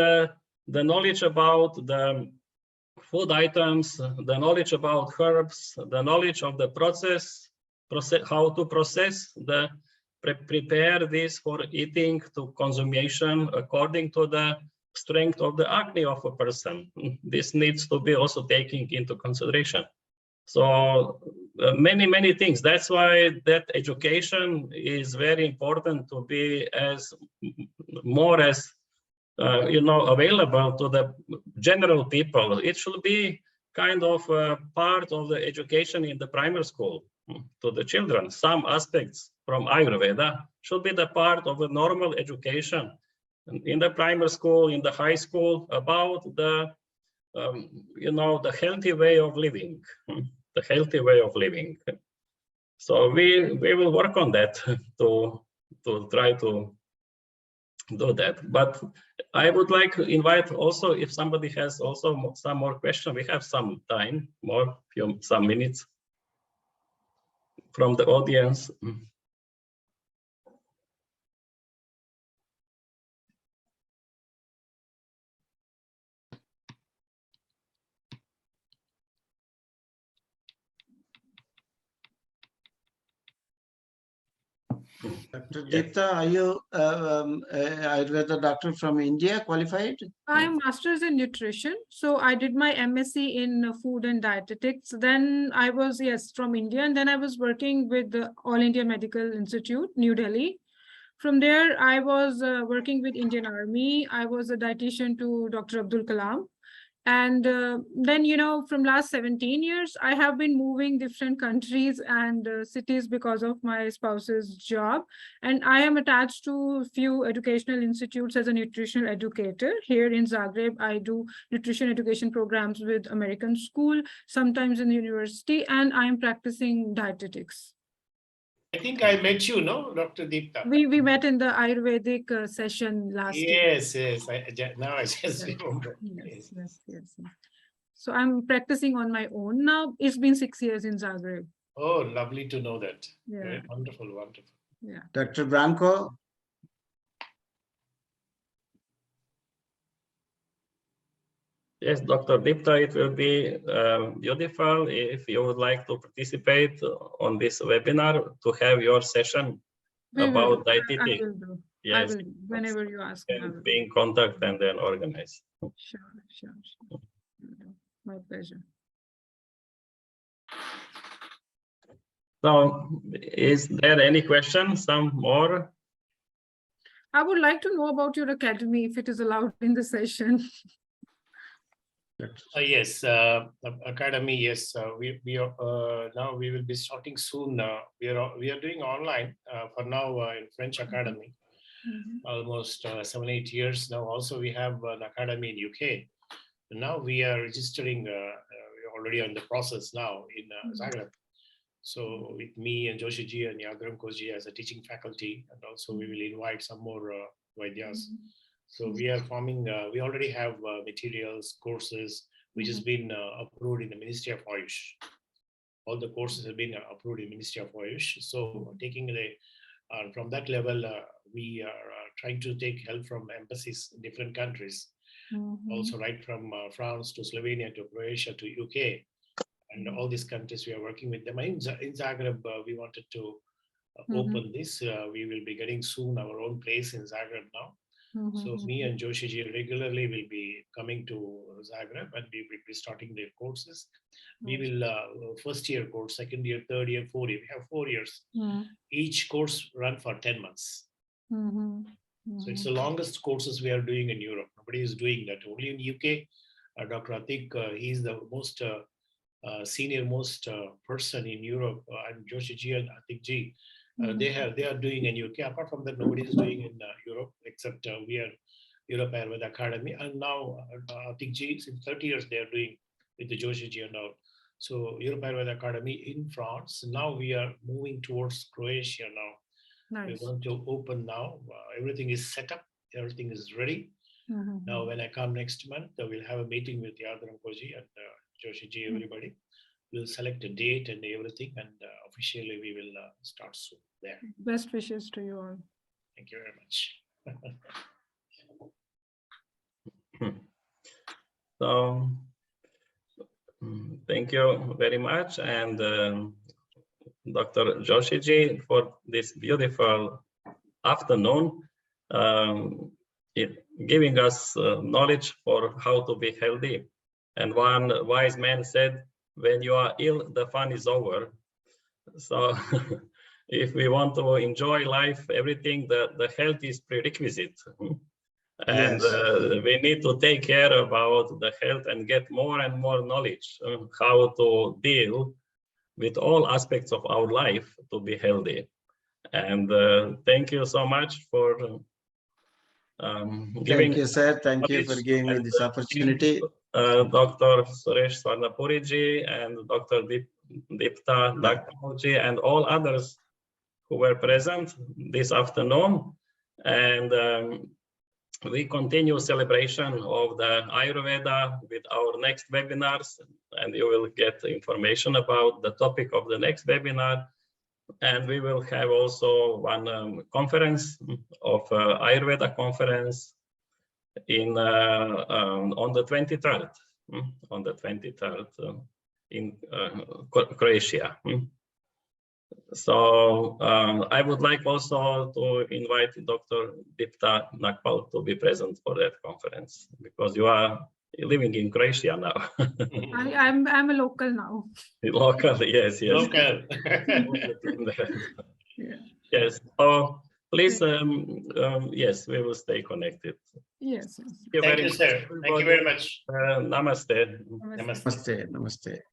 [SPEAKER 1] the knowledge about the food items, the knowledge about herbs, the knowledge of the process how to process prepare this for eating to consumption according to the strength of the acne of a person. This needs to be also taken into consideration. So many things. That's why that education is very important to be as more as available to the general people. It should be kind of part of the education in the primary school to the children. Some aspects from Ayurveda should be the part of a normal education in the primary school, in the high school, about the the healthy way of living, the healthy way of living. So we will work on that to try to do that. But I would like to invite also, if somebody has also some more questions, we have some time, some minutes from the audience.
[SPEAKER 3] Dr. Deepta, are you Ayurveda doctor from India, qualified?
[SPEAKER 5] I'm master's in nutrition. So I did my MSc in food and dietetics. Then I was, yes, from India. And then I was working with the All India Medical Institute, New Delhi. From there, I was working with Indian Army. I was a dietitian to Dr. Abdul Kalam. And then, from last 17 years, I have been moving different countries and cities because of my spouse's job. And I am attached to a few educational institutes as a nutritional educator. Here in Zagreb, I do nutrition education programs with American School, sometimes in the university, and I am practicing dietetics.
[SPEAKER 4] I think I met you, no, Dr. Deepta?
[SPEAKER 5] We met in the Ayurvedic session last year.
[SPEAKER 4] Yes. Now I just remember.
[SPEAKER 5] Yes. So I'm practicing on my own now. It's been 6 years in Zagreb.
[SPEAKER 4] Oh, lovely to know that.
[SPEAKER 5] Yeah.
[SPEAKER 4] Very wonderful.
[SPEAKER 5] Yeah.
[SPEAKER 3] Dr. Branco?
[SPEAKER 1] Yes, Dr. Deepta, it will be beautiful if you would like to participate on this webinar to have your session about dietetics.
[SPEAKER 5] I will do.
[SPEAKER 1] Yes.
[SPEAKER 5] I will do. Whenever you ask me, I will
[SPEAKER 1] And be in contact and then organize.
[SPEAKER 5] Sure. My pleasure.
[SPEAKER 1] So is there any question? Some more?
[SPEAKER 5] I would like to know about your academy, if it is allowed in the session.
[SPEAKER 4] Yes, academy. Yes, we are now. We will be starting soon. We are doing online for now in French Academy. Almost 7-8 years now. Also, we have an academy in UK. Now we are registering. We're already on the process now in Zagreb. So with me and Joshi ji and Yadram ji as a teaching faculty, and also we will invite some more Vaidyas. So we are forming, we already have materials, courses, which has been approved in the Ministry of Ayush. All the courses have been approved in Ministry of Ayush. So taking from that level, we are trying to take help from embassies in different countries. Also right from France to Slovenia to Croatia to UK. And all these countries we are working with them. In Zagreb, we wanted to open this. We will be getting soon our own place in Zagreb now. So me and Joshi ji regularly will be coming to Zagreb, and we will be starting their courses. We will first year course, second year, third year, fourth year. We have 4 years. Each course run for 10 months. So it's the longest courses we are doing in Europe. Nobody is doing that. Only in UK, Dr. Atik, he's the most senior most person in Europe. And Joshi ji and Atik ji, they are doing in UK. Apart from that, nobody is doing in Europe except we are Europe Ayurveda Academy. And now Atik ji, since 30 years, they are doing with the Joshi ji and all. So Europe Ayurveda Academy in France. Now we are moving towards Croatia now.
[SPEAKER 5] Nice.
[SPEAKER 4] We're going to open now. Everything is set up. Everything is ready. Now, when I come next month, we'll have a meeting with Yadram Koji and Joshi ji, everybody. We'll select a date and everything, and officially we will start soon there.
[SPEAKER 5] Best wishes to you all.
[SPEAKER 4] Thank you very much.
[SPEAKER 1] So, thank you very much, and Dr. Joshi ji, for this beautiful afternoon, giving us knowledge for how to be healthy. And one wise man said, when you are ill, the fun is over. So if we want to enjoy life, everything, the health is prerequisite. And we need to take care about the health and get more and more knowledge on how to deal with all aspects of our life to be healthy. And thank you so much for giving.
[SPEAKER 3] Thank you, sir. Thank you for giving me this opportunity.
[SPEAKER 1] Dr. Suresh Swarnapuri and Dr. Dipta Dakji and all others who were present this afternoon. And we continue celebration of the Ayurveda with our next webinars, and you will get information about the topic of the next webinar. And we will have also one conference of Ayurveda conference in on the 23rd, in Croatia. So I would like also to invite Dr. Dipta Nakpal to be present for that conference, because you are living in Croatia now.
[SPEAKER 5] I'm a local now.
[SPEAKER 1] Local, yes.
[SPEAKER 4] Local.
[SPEAKER 1] Yes. So please, yes, we will stay connected.
[SPEAKER 5] Yes.
[SPEAKER 4] Thank you, sir. Thank you very much.
[SPEAKER 1] Namaste.
[SPEAKER 4] Namaste.
[SPEAKER 3] Namaste.